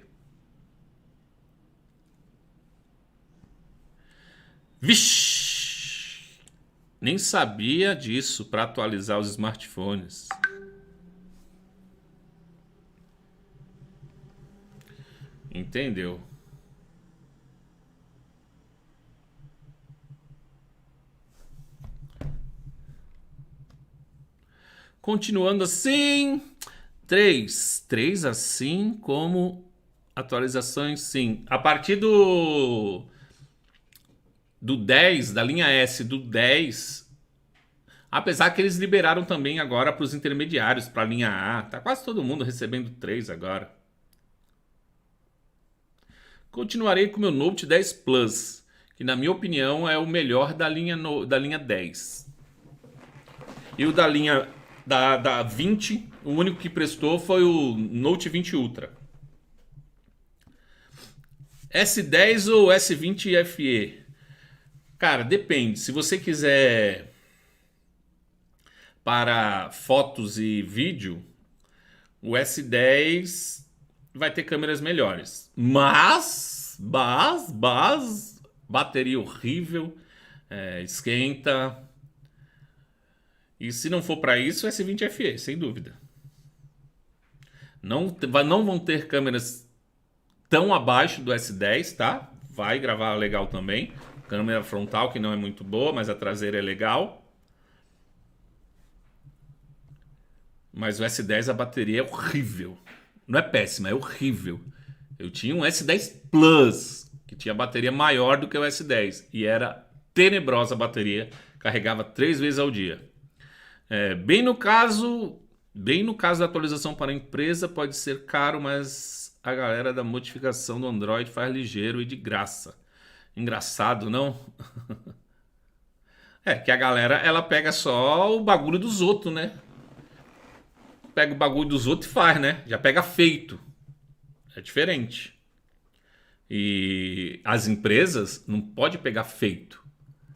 Vixe! Nem sabia disso para atualizar os smartphones. Entendeu? Continuando assim. 3 assim como atualizações, sim. A partir do 10, da linha S do 10, apesar que eles liberaram também agora para os intermediários, para a linha A. Tá quase todo mundo recebendo 3 agora. Continuarei com o meu Note 10 Plus, que na minha opinião é o melhor da linha 10. E o da linha da 20, o único que prestou foi o Note 20 Ultra. S10 ou S20 FE? Cara, depende. Se você quiser para fotos e vídeo, o S10 vai ter câmeras melhores. Mas bateria horrível, esquenta. E se não for para isso, S20 FE, sem dúvida. Não vão ter câmeras tão abaixo do S10, tá? Vai gravar legal também. Câmera frontal que não é muito boa, mas a traseira é legal. Mas o S10 a bateria é horrível. Não é péssima, é horrível. Eu tinha um S10 Plus, que tinha bateria maior do que o S10. E era tenebrosa a bateria. Carregava 3 vezes ao dia. Bem no caso da atualização para a empresa, pode ser caro, mas a galera da modificação do Android faz ligeiro e de graça. Engraçado, não? Que a galera, ela pega só o bagulho dos outros, né? Pega o bagulho dos outros e faz, né? Já pega feito. É diferente. E as empresas não podem pegar feito.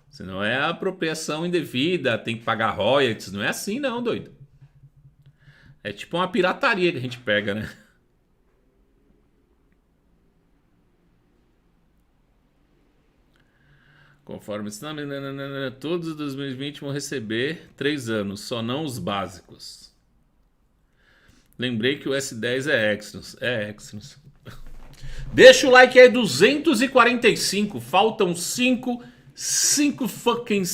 Senão é apropriação indevida, tem que pagar royalties. Não é assim não, doido. É tipo uma pirataria que a gente pega, né? Conforme todos os 2020 vão receber 3 anos, só não os básicos. Lembrei que o S10 é Exynos. É Exynos. Deixa o like aí, 245. Faltam 5 fucking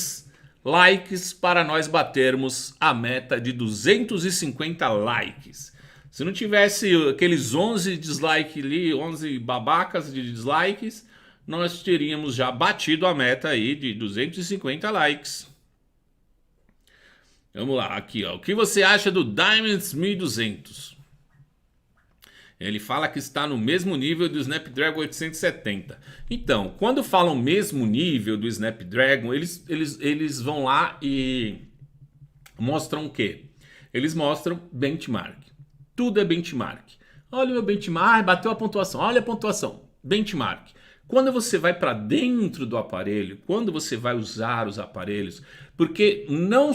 likes para nós batermos a meta de 250 likes. Se não tivesse aqueles 11 dislikes ali, 11 babacas de dislikes, nós teríamos já batido a meta aí de 250 likes. Vamos lá, aqui ó. O que você acha do Dimensity 1200? Ele fala que está no mesmo nível do Snapdragon 870. Então, quando falam mesmo nível do Snapdragon, eles vão lá e mostram o quê? Eles mostram benchmark. Tudo é benchmark. Olha o meu benchmark, bateu a pontuação. Olha a pontuação. Benchmark. Quando você vai para dentro do aparelho, quando você vai usar os aparelhos, porque não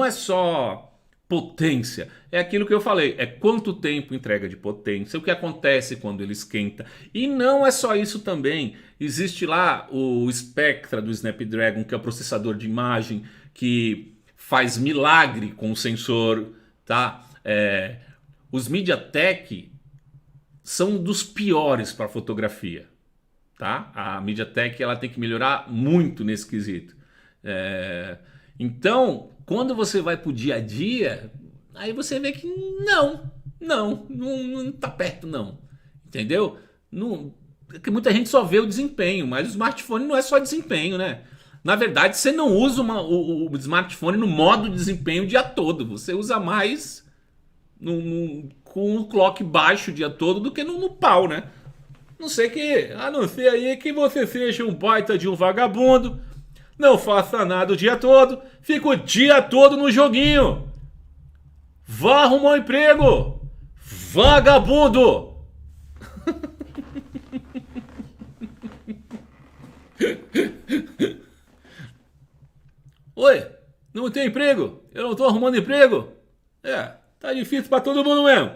é só potência, é aquilo que eu falei, é quanto tempo entrega de potência, o que acontece quando ele esquenta. E não é só isso também, existe lá o Spectra do Snapdragon, que é o processador de imagem que faz milagre com o sensor, tá? Os MediaTek são dos piores para fotografia, tá? A MediaTek ela tem que melhorar muito nesse quesito. Então, quando você vai pro dia a dia, aí você vê que não tá perto não, entendeu? Não, porque muita gente só vê o desempenho, mas o smartphone não é só desempenho, né? Na verdade, você não usa o smartphone no modo desempenho o dia todo, você usa mais com o clock baixo o dia todo do que no pau, né? Não sei que, a não ser aí que você seja um baita de um vagabundo, não faça nada o dia todo, fica o dia todo no joguinho. Vá arrumar um emprego, vagabundo! Oi, não tem emprego? Eu não tô arrumando emprego? Tá difícil pra todo mundo mesmo.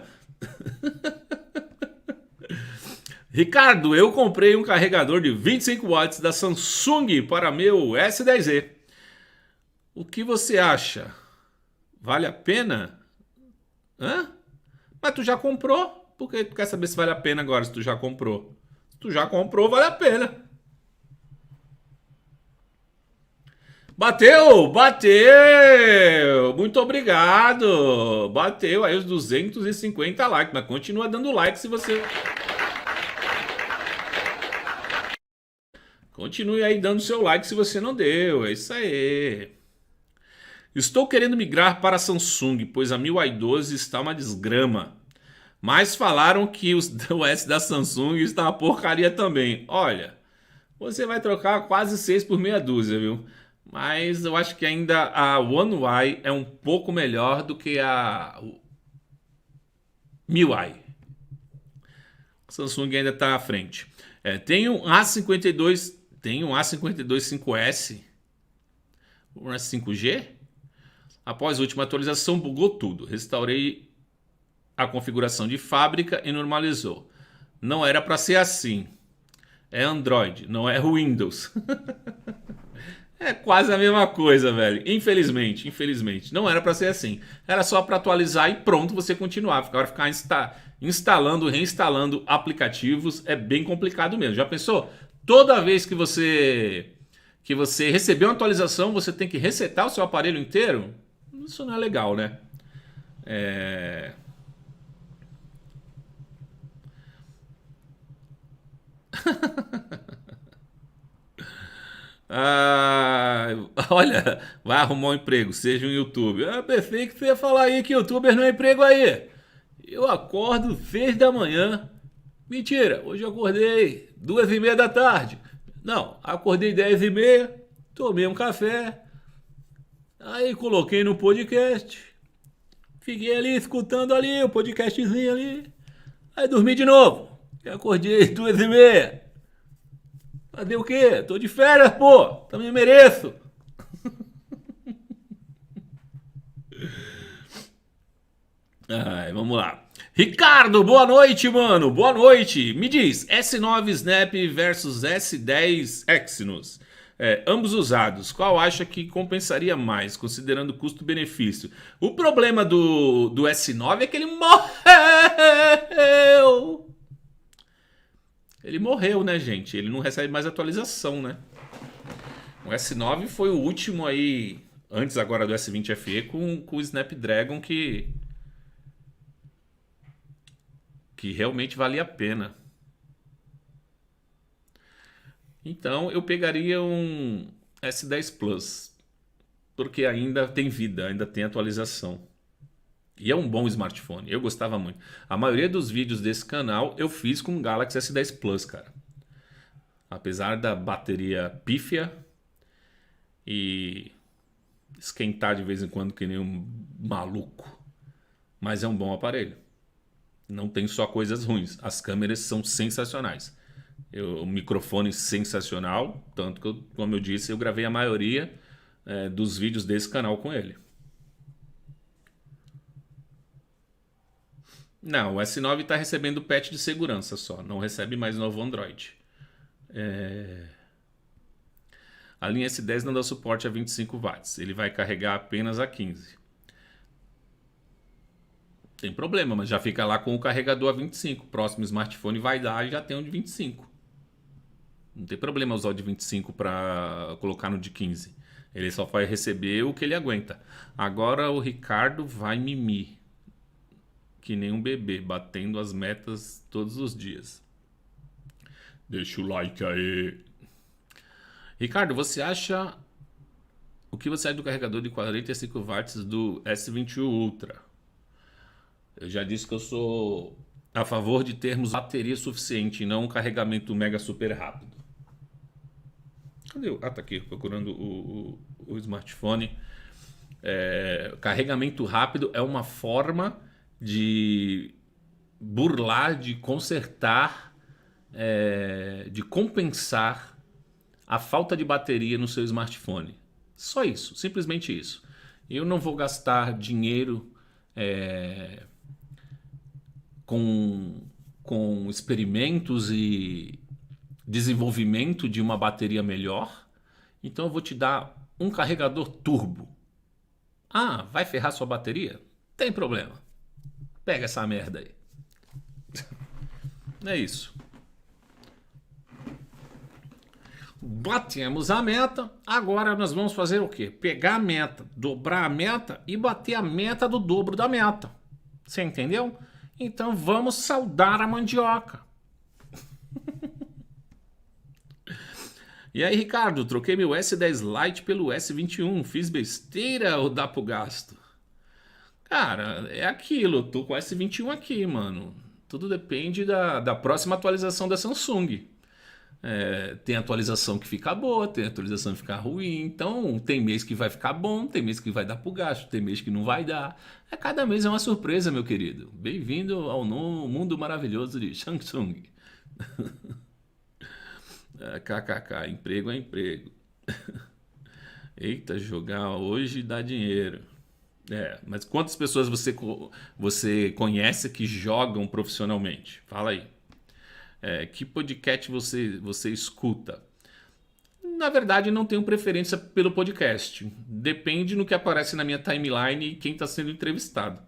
Ricardo, eu comprei um carregador de 25 watts da Samsung para meu S10e. O que você acha? Vale a pena? Hã? Mas tu já comprou? Por que tu quer saber se vale a pena agora se tu já comprou? Se tu já comprou, vale a pena. Bateu! Bateu! Muito obrigado! Bateu aí os 250 likes, mas continua dando like se você... Continue aí dando seu like se você não deu, é isso aí. Estou querendo migrar para a Samsung, pois a MIUI 12 está uma desgrama. Mas falaram que o S da Samsung está uma porcaria também. Olha, você vai trocar quase 6 por meia dúzia, viu? Mas eu acho que ainda a One UI é um pouco melhor do que a MIUI. A Samsung ainda está à frente. Tem um A52 5S, um S5G. Após a última atualização, bugou tudo. Restaurei a configuração de fábrica e normalizou. Não era para ser assim. É Android, não é Windows. É quase a mesma coisa, velho. Infelizmente. Não era para ser assim. Era só para atualizar e pronto, você continuar. Agora ficar instalando, reinstalando aplicativos é bem complicado mesmo. Já pensou? Toda vez que você receber uma atualização, você tem que resetar o seu aparelho inteiro? Isso não é legal, né? Olha, vai arrumar um emprego, seja um youtuber. Pensei que você ia falar aí que youtuber não é emprego aí. Eu acordo 6 da manhã. Mentira, hoje eu acordei 2h30 da tarde. Não, acordei 10h30, tomei um café, aí coloquei no podcast. Fiquei ali escutando ali o podcastzinho ali. Aí dormi de novo. E acordei 2h30. Fazer o quê? Tô de férias, pô. Também mereço. Vamos lá. Ricardo, boa noite, mano. Boa noite. Me diz, S9 Snap versus S10 Exynos. Ambos usados. Qual acha que compensaria mais, considerando custo-benefício? O problema do S9 é que ele morreu. Ele morreu, né, gente? Ele não recebe mais atualização, né? O S9 foi o último aí, antes agora do S20 FE, com o Snapdragon que realmente valia a pena. Então eu pegaria um S10 Plus, porque ainda tem vida, ainda tem atualização. E é um bom smartphone, eu gostava muito. A maioria dos vídeos desse canal eu fiz com o Galaxy S10 Plus, cara. Apesar da bateria pífia e esquentar de vez em quando que nem um maluco. Mas é um bom aparelho. Não tem só coisas ruins. As câmeras são sensacionais. O microfone sensacional. Tanto que, como eu disse, eu gravei a maioria dos vídeos desse canal com ele. Não, o S9 está recebendo patch de segurança só. Não recebe mais novo Android. A linha S10 não dá suporte a 25 watts. Ele vai carregar apenas a 15. Tem problema, mas já fica lá com o carregador a 25. Próximo smartphone vai dar e já tem um de 25. Não tem problema usar o de 25 para colocar no de 15. Ele só vai receber o que ele aguenta. Agora o Ricardo vai mimir. Que nem um bebê, batendo as metas todos os dias. Deixa o like aí. Ricardo, o que você acha do carregador de 45 watts do S21 Ultra? Eu já disse que eu sou a favor de termos bateria suficiente e não um carregamento mega super rápido. Cadê? Tá aqui, procurando o smartphone. Carregamento rápido é uma forma de burlar, de consertar, de compensar a falta de bateria no seu smartphone. Só isso, simplesmente isso. Eu não vou gastar dinheiro com experimentos e desenvolvimento de uma bateria melhor. Então eu vou te dar um carregador turbo. Ah, vai ferrar sua bateria? Tem problema. Pega essa merda aí. É isso. Batemos a meta, agora nós vamos fazer o quê? Pegar a meta, dobrar a meta e bater a meta do dobro da meta. Você entendeu? Então vamos saudar a mandioca. E aí, Ricardo, troquei meu S10 Lite pelo S21, fiz besteira ou dá pro gasto? Cara, é aquilo, eu tô com o S21 aqui, mano. Tudo depende da próxima atualização da Samsung. Tem atualização que fica boa, tem atualização que fica ruim. Então, tem mês que vai ficar bom, tem mês que vai dar pro gasto, tem mês que não vai dar. Cada mês é uma surpresa, meu querido. Bem-vindo ao mundo maravilhoso de Samsung. KKK, emprego é emprego. Eita, jogar hoje dá dinheiro. Mas quantas pessoas você conhece que jogam profissionalmente? Fala aí. Que podcast você escuta? Na verdade, não tenho preferência pelo podcast. Depende no que aparece na minha timeline e quem está sendo entrevistado.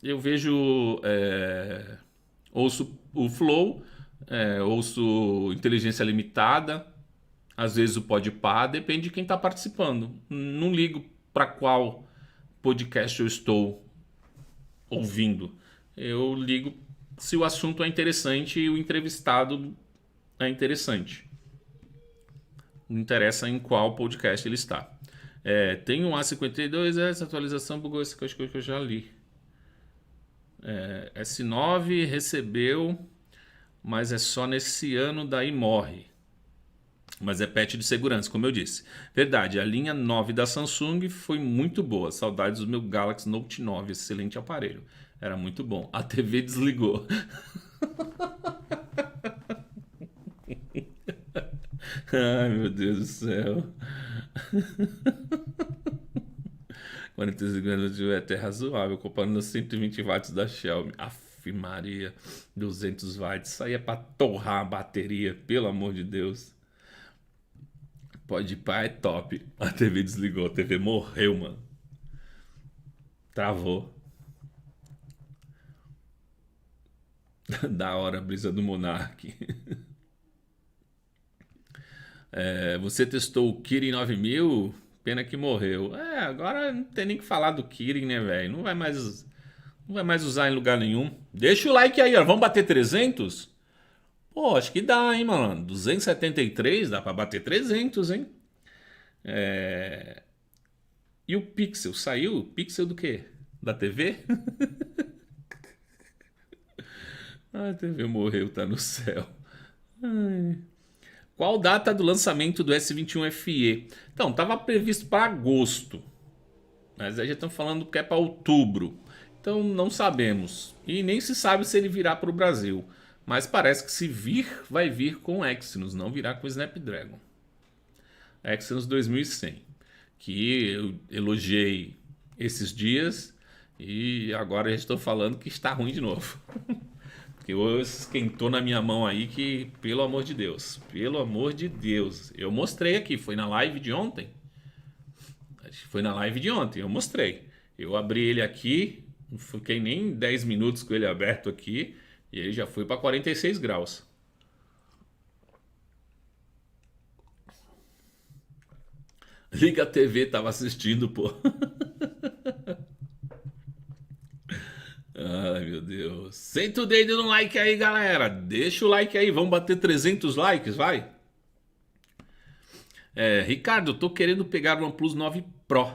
Eu vejo... ouço o Flow, ouço Inteligência Limitada, às vezes o Podpah, depende de quem está participando. Não ligo para qual podcast eu estou ouvindo. Eu ligo se o assunto é interessante e o entrevistado é interessante. Não interessa em qual podcast ele está. Tem um A52, essa atualização bugou essa coisa que eu já li. S9 recebeu, mas é só nesse ano, daí morre. Mas é patch de segurança, como eu disse. Verdade, a linha 9 da Samsung foi muito boa. Saudades do meu Galaxy Note 9, excelente aparelho. Era muito bom. A TV desligou. Ai, meu Deus do céu. 45 minutos é até razoável, comparando os 120 watts da Xiaomi. Aff, Maria, 200 watts. Isso aí é pra torrar a bateria, pelo amor de Deus. Podpah é top. A TV desligou, a TV morreu, mano. Travou. Da hora a brisa do Monark. Você testou o Kirin 9000? Pena que morreu. Agora não tem nem que falar do Kirin, né, velho? Não vai mais usar em lugar nenhum. Deixa o like aí, ó. Vamos bater 300? Pô, acho que dá, hein, mano. 273 dá pra bater 300, hein? E o Pixel, saiu? O Pixel do quê? Da TV? Ah, a TV morreu, tá no céu. Qual data do lançamento do S21 FE? Então, tava previsto para agosto, mas aí já estão falando que é para outubro. Então, não sabemos. E nem se sabe se ele virá para o Brasil. Mas parece que se vir, vai vir com Exynos, não virá com Snapdragon. Exynos 2100, que eu elogiei esses dias e agora já estou falando que está ruim de novo. Porque hoje esquentou na minha mão aí que, pelo amor de Deus, eu mostrei aqui, foi na live de ontem. Acho que foi na live de ontem, eu mostrei. Eu abri ele aqui, não fiquei nem 10 minutos com ele aberto aqui, e ele já foi para 46 graus. Liga a TV, tava assistindo, pô. Ai, meu Deus. Senta o dedo no like aí, galera. Deixa o like aí, vamos bater 300 likes, vai. Ricardo, tô querendo pegar o OnePlus 9 Pro.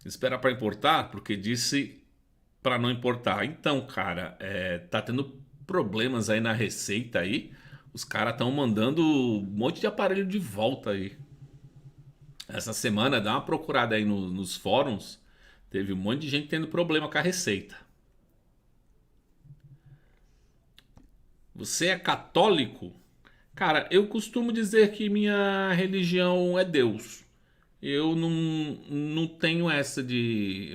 Espera para importar, porque disse para não importar. Então, cara, tá tendo problemas aí na receita aí. Os caras estão mandando um monte de aparelho de volta aí. Essa semana, dá uma procurada aí nos fóruns. Teve um monte de gente tendo problema com a receita. Você é católico? Cara, eu costumo dizer que minha religião é Deus. Eu não tenho essa de.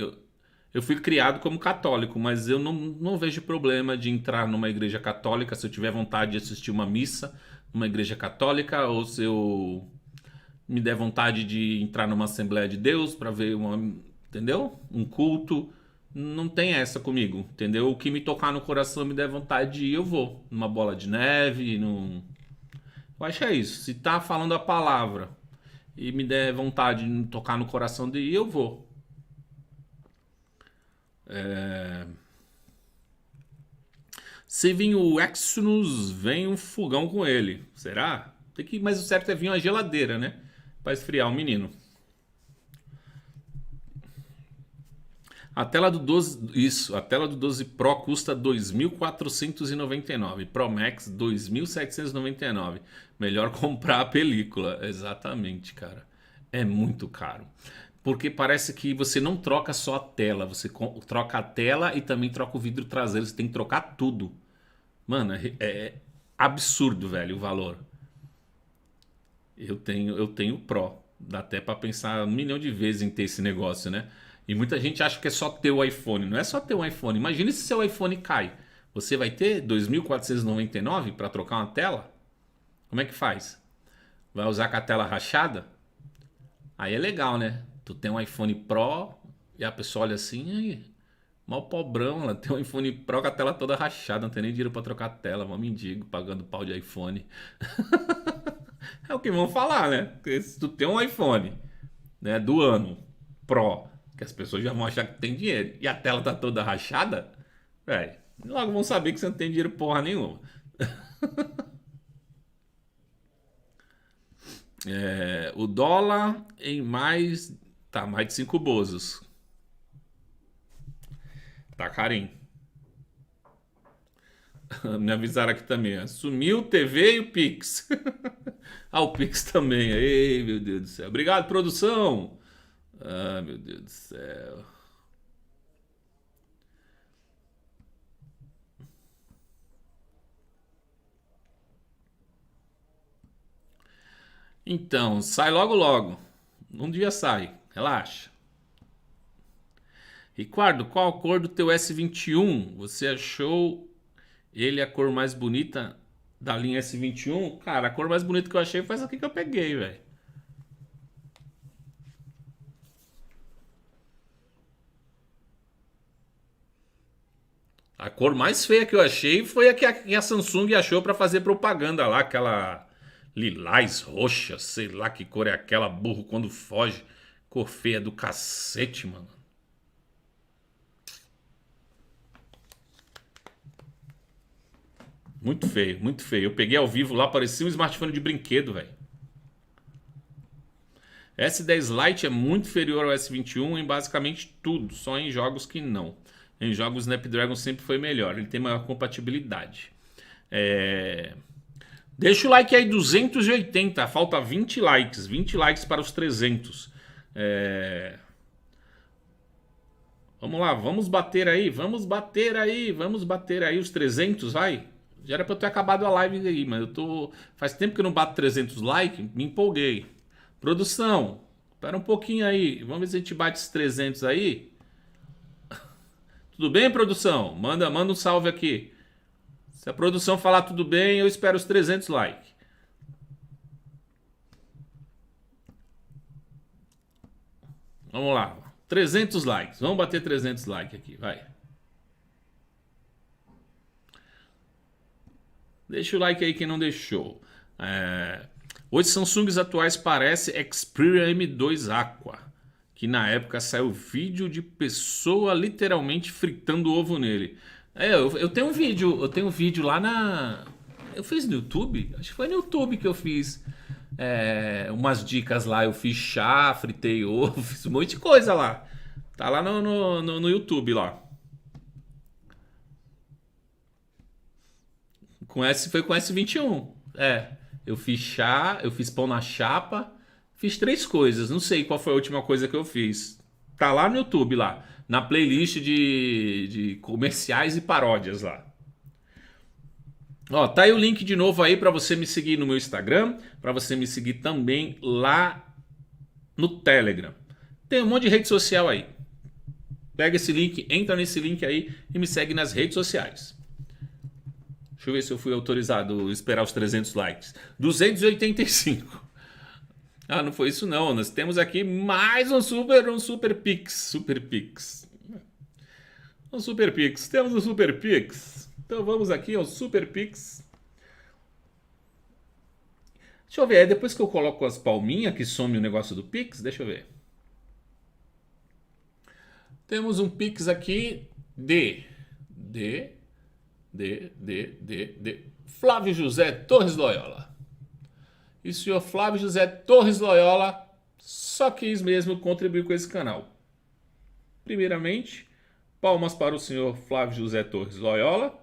Eu fui criado como católico, mas eu não vejo problema de entrar numa igreja católica se eu tiver vontade de assistir uma missa numa igreja católica, ou se eu me der vontade de entrar numa Assembleia de Deus para ver uma, entendeu? Um culto. Não tem essa comigo, entendeu? O que me tocar no coração me der vontade de ir, eu vou. Numa bola de neve, num. Eu acho que é isso. Se tá falando a palavra e me der vontade de tocar no coração de ir, eu vou. Se vir o Exynos, vem um fogão com ele. Será? Mas o certo é vir uma geladeira, né? Pra esfriar o menino. A tela do 12, isso, a tela do 12 Pro custa 2.499, Pro Max 2.799. Melhor comprar a película, exatamente, cara. É muito caro. Porque parece que você não troca só a tela, você troca a tela e também troca o vidro traseiro, você tem que trocar tudo. Mano, é absurdo, velho, o valor. Eu tenho Pro. Dá até pra pensar um milhão de vezes em ter esse negócio, né? E muita gente acha que é só ter o iPhone. Não é só ter um iPhone. Imagina se seu iPhone cai. Você vai ter 2.499 para trocar uma tela? Como é que faz? Vai usar com a tela rachada? Aí é legal, né? Tu tem um iPhone Pro e a pessoa olha assim, aí, mal pobrão, ela tem um iPhone Pro com a tela toda rachada, não tem nem dinheiro pra trocar a tela, mó mendigo, pagando pau de iPhone. É o que vão falar, né? Porque se tu tem um iPhone, né, do ano Pro, que as pessoas já vão achar que tem dinheiro, e a tela tá toda rachada, velho, logo vão saber que você não tem dinheiro porra nenhuma. O dólar em mais, tá mais de 5 bozos. Tá carinho. Me avisaram aqui também, ó. Sumiu o TV e o Pix. Ah, o Pix também. Ei, meu Deus do céu. Obrigado, produção. Ah, meu Deus do céu. Então, sai logo logo. Um dia sai. Relaxa. Ricardo, qual a cor do teu S21? Você achou ele a cor mais bonita da linha S21? Cara, a cor mais bonita que eu achei foi essa aqui que eu peguei, velho. A cor mais feia que eu achei foi a que a Samsung achou pra fazer propaganda lá, aquela lilás roxa, sei lá que cor é aquela, burro quando foge. Cor feia do cacete, mano. Muito feio, muito feio. Eu peguei ao vivo lá, parecia um smartphone de brinquedo, velho. S10 Lite é muito inferior ao S21 em basicamente tudo, só em jogos que não. Em jogos Snapdragon sempre foi melhor, ele tem maior compatibilidade. Deixa o like aí, 280, falta 20 likes, 20 likes para os 300. Vamos lá, vamos bater aí, vamos bater aí, vamos bater aí os 300, vai. Já era pra eu ter acabado a live aí, mas eu tô... Faz tempo que eu não bato 300 likes, me empolguei. Produção, espera um pouquinho aí, vamos ver se a gente bate esses 300 aí. Tudo bem, produção? Manda um salve aqui. Se a produção falar tudo bem, eu espero os 300 likes. Vamos lá, 300 likes, vamos bater 300 likes aqui, vai. Deixa o like aí quem não deixou. Os Samsungs atuais parecem Xperia M2 Aqua, que na época saiu vídeo de pessoa literalmente fritando ovo nele. Eu tenho um vídeo lá na... Eu fiz no YouTube? Acho que foi no YouTube que eu fiz umas dicas lá. Eu fiz chá, fritei ovo, fiz um monte de coisa lá. Tá lá no YouTube lá. Foi com S21. Eu fiz chá, eu fiz pão na chapa, fiz 3 coisas. Não sei qual foi a última coisa que eu fiz. Tá lá no YouTube, lá, na playlist de comerciais e paródias lá. Ó, tá aí o link de novo aí para você me seguir no meu Instagram, para você me seguir também lá no Telegram. Tem um monte de rede social aí. Pega esse link, entra nesse link aí e me segue nas redes sociais. Deixa eu ver se eu fui autorizado a esperar os 300 likes. 285. Ah, não foi isso não. Nós temos aqui mais um Super Pix. Super Pix. Um Super Pix. Temos um Super Pix. Então vamos aqui ao Super Pix. Deixa eu ver. Depois que eu coloco as palminhas que some o negócio do Pix, deixa eu ver. Temos um Pix aqui de Flávio José Torres Loyola. E o senhor Flávio José Torres Loyola só quis mesmo contribuir com esse canal. Primeiramente, palmas para o senhor Flávio José Torres Loyola.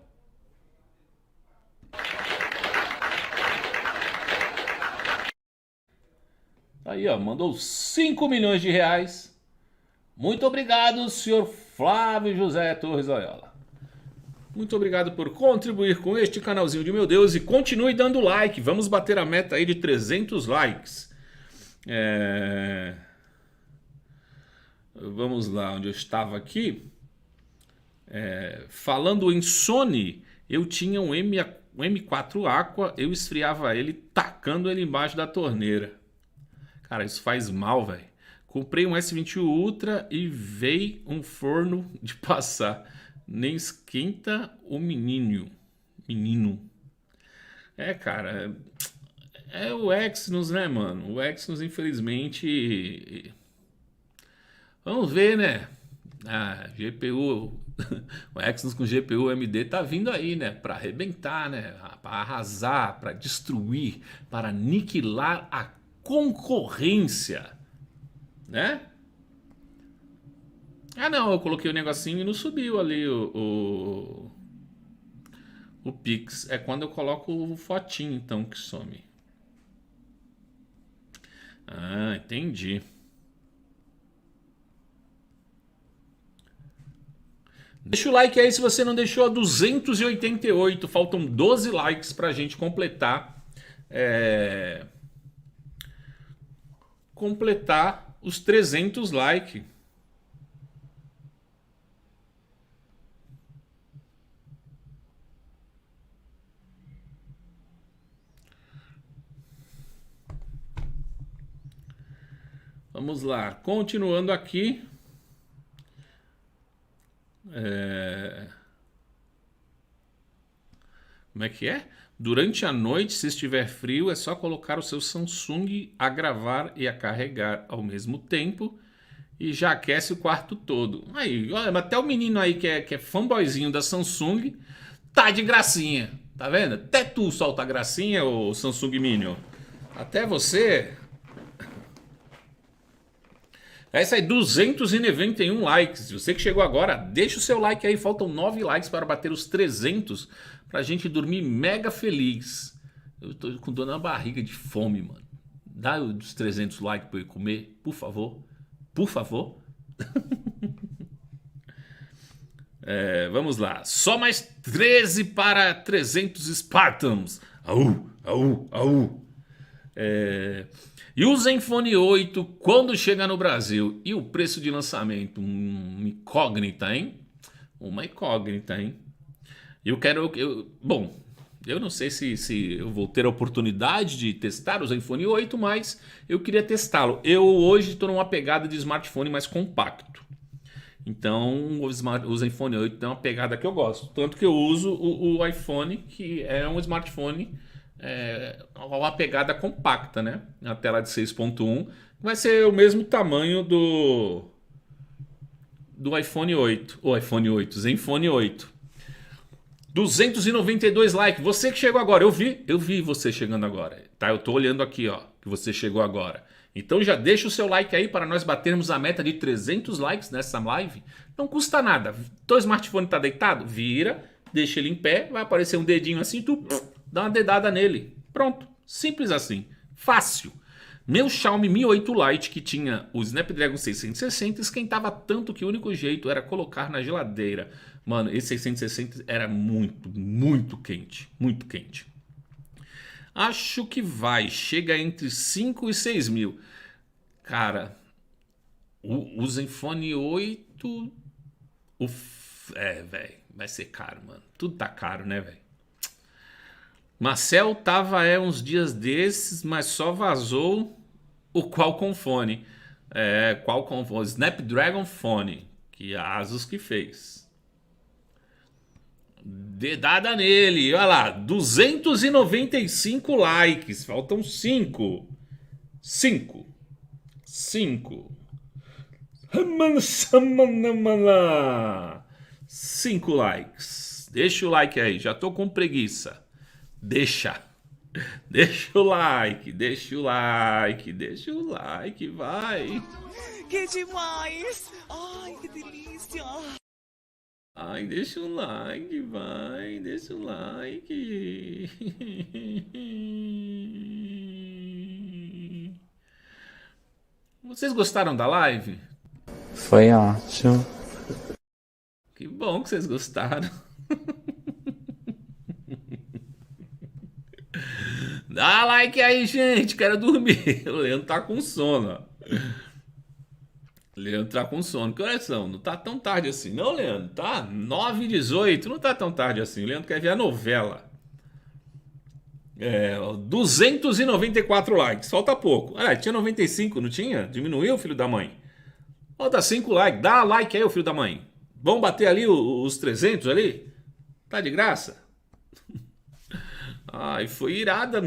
Aí, ó, mandou 5 milhões de reais. Muito obrigado, senhor Flávio José Torres Loyola. Muito obrigado por contribuir com este canalzinho de meu Deus e continue dando like. Vamos bater a meta aí de 300 likes. Vamos lá, onde eu estava aqui. Falando em Sony, eu tinha um M4 Aqua, eu esfriava ele tacando ele embaixo da torneira. Cara, isso faz mal, velho. Comprei um S21 Ultra e veio um forno de passar. Nem esquenta o menino. Cara. É o Exynos, né, mano? O Exynos, infelizmente... Vamos ver, né? A GPU... O Exynos com GPU AMD tá vindo aí, né? Pra arrebentar, né? Pra arrasar, pra destruir, para aniquilar a concorrência. Né? Ah, não, eu coloquei o negocinho e não subiu ali o Pix. É quando eu coloco o fotinho, então, que some. Ah, entendi. Deixa o like aí se você não deixou a 288. Faltam 12 likes pra gente completar. Completar os 300 likes. Vamos lá, continuando aqui. Como é que é? Durante a noite, se estiver frio, é só colocar o seu Samsung a gravar e a carregar ao mesmo tempo e já aquece o quarto todo. Aí, olha, até o menino aí que é fanboyzinho da Samsung tá de gracinha. Tá vendo? Até tu solta gracinha, ô Samsung Minion. Até você. É isso aí, 291 likes. Você que chegou agora, deixa o seu like aí. Faltam 9 likes para bater os 300 pra gente dormir mega feliz. Eu tô com dor na barriga de fome, mano. Dá os 300 likes pra eu comer, por favor. Por favor. Vamos lá. Só mais 13 para 300 Spartans. Au, au, au. E o Zenfone 8 quando chega no Brasil? E o preço de lançamento? Uma incógnita, hein? Uma incógnita, hein? Bom, eu não sei se eu vou ter a oportunidade de testar o Zenfone 8, mas eu queria testá-lo. Eu hoje estou numa pegada de smartphone mais compacto. Então o Zenfone 8 tem uma pegada que eu gosto. Tanto que eu uso o iPhone, que é um smartphone uma pegada compacta, né? A tela de 6.1 vai ser o mesmo tamanho do iPhone 8. O iPhone 8, Zenfone 8. 292 likes. Você que chegou agora, eu vi você chegando agora, tá? Eu tô olhando aqui, ó, que você chegou agora. Então já deixa o seu like aí para nós batermos a meta de 300 likes nessa live. Não custa nada. Teu smartphone tá deitado? Vira, deixa ele em pé, vai aparecer um dedinho assim, tu dá uma dedada nele. Pronto, simples assim, fácil. Meu Xiaomi Mi 8 Lite, que tinha o Snapdragon 660, esquentava tanto que o único jeito era colocar na geladeira. Mano, esse 660 era muito, muito quente. Muito quente. Acho que chega entre 5 e 6 mil. Cara, o Zenfone 8... velho, vai ser caro, mano. Tudo tá caro, né, velho? Marcel tava uns dias desses, mas só vazou o Qualcomm Phone. Qualcomm Phone, Snapdragon Phone, que a Asus que fez. Dedada nele, olha lá, 295 likes, faltam 5. 5. 5 likes. Deixa o like aí, já tô com preguiça. Deixa o like, vai. Que demais! Ai, que delícia! Ai, deixa o like, vai, deixa o like. Vocês gostaram da live? Foi ótimo. Que bom que vocês gostaram. Dá like aí, gente, quero dormir. O Leandro tá com sono. Leandro tá com sono. Que horas são? Não tá tão tarde assim, não, Leandro? Tá 9h18, não tá tão tarde assim. O Leandro quer ver a novela. 294 likes, falta pouco. Tinha 95, não tinha? Diminuiu, filho da mãe. Falta 5 likes, dá like aí, filho da mãe. Vamos bater ali os 300 ali? Tá de graça? Ai, foi irada.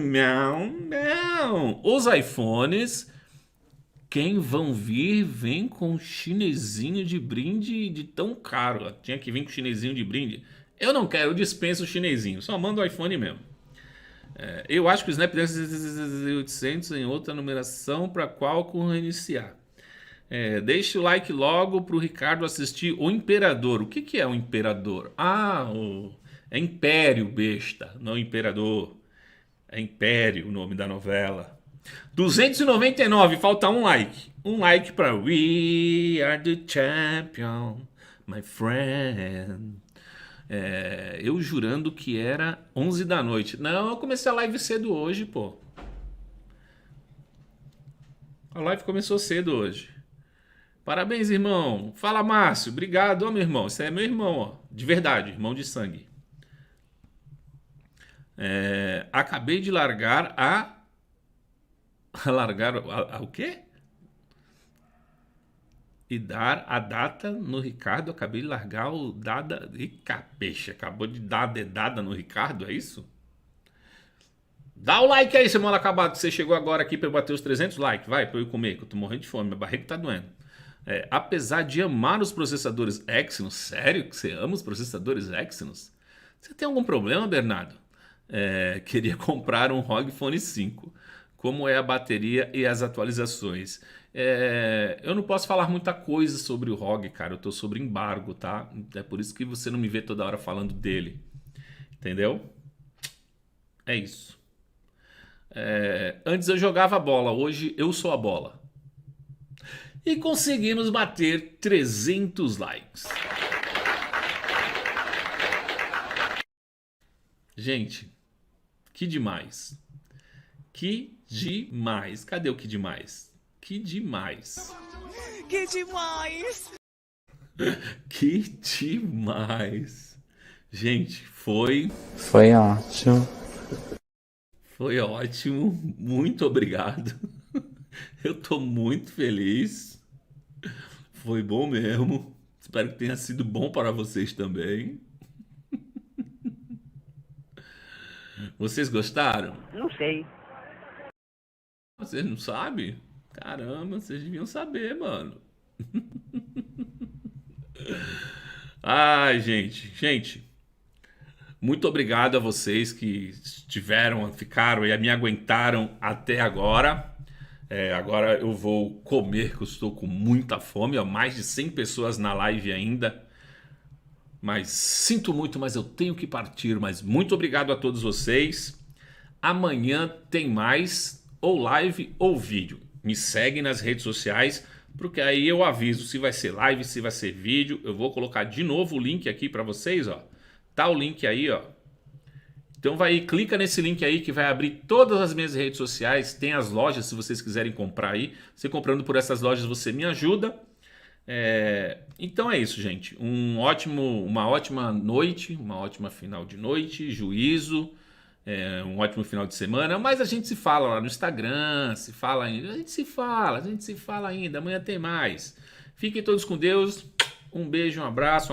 Os iPhones, quem vão vir, vem com chinesinho de brinde de tão caro. Tinha que vir com chinesinho de brinde. Eu não quero, eu dispenso o chinesinho. Só mando o iPhone mesmo. Eu acho que o Snapdragon 800 em outra numeração para Qualcomm reiniciar. Deixa o like logo pro Ricardo assistir O Imperador. O que é o Imperador? É Império, besta, não Imperador. É Império o nome da novela. 299, falta um like. Um like para We Are the Champion, my friend. Eu jurando que era 11 da noite. Não, eu comecei a live cedo hoje, pô. A live começou cedo hoje. Parabéns, irmão. Fala, Márcio. Obrigado, ó, meu irmão. Você é meu irmão, ó. De verdade, irmão de sangue. Acabei de largar o quê? E dar a data no Ricardo. Acabei de largar o dada. Ih, capecha, acabou de dar a dedada no Ricardo, é isso? Dá o like aí, semana acabada, que você chegou agora aqui para eu bater os 300 likes. Vai, para eu comer, que eu tô morrendo de fome, minha barriga tá doendo. Apesar de amar os processadores Exynos, sério que você ama os processadores Exynos? Você tem algum problema, Bernardo? Queria comprar um ROG Phone 5. Como é a bateria e as atualizações? Eu não posso falar muita coisa sobre o ROG, cara. Eu tô sobre embargo, tá? É por isso que você não me vê toda hora falando dele. Entendeu? É isso. Antes eu jogava bola, hoje eu sou a bola. E conseguimos bater 300 likes. Gente, que demais. Que demais. Cadê o que demais? Que demais. Que demais! Que demais. Gente, foi ótimo. ótimo. Muito obrigado. Eu tô muito feliz. Foi bom mesmo. Espero que tenha sido bom para vocês também. Vocês gostaram? Não sei. Vocês não sabem? Caramba, vocês deviam saber, mano. Ai, gente, muito obrigado a vocês que ficaram e me aguentaram até agora. Agora eu vou comer, que eu estou com muita fome. Ó, mais de 100 pessoas na live ainda. Mas sinto muito, mas eu tenho que partir. Mas muito obrigado a todos vocês. Amanhã tem mais, ou live ou vídeo. Me segue nas redes sociais, porque aí eu aviso se vai ser live, se vai ser vídeo. Eu vou colocar de novo o link aqui para vocês, ó. Tá o link aí, ó. Então clica nesse link aí que vai abrir todas as minhas redes sociais. Tem as lojas, se vocês quiserem comprar aí. Você comprando por essas lojas, você me ajuda. Então é isso, gente. Uma ótima noite, uma ótima final de noite, juízo. Um ótimo final de semana, mas a gente se fala lá no Instagram, a gente se fala ainda, amanhã tem mais. Fiquem todos com Deus, um beijo, um abraço,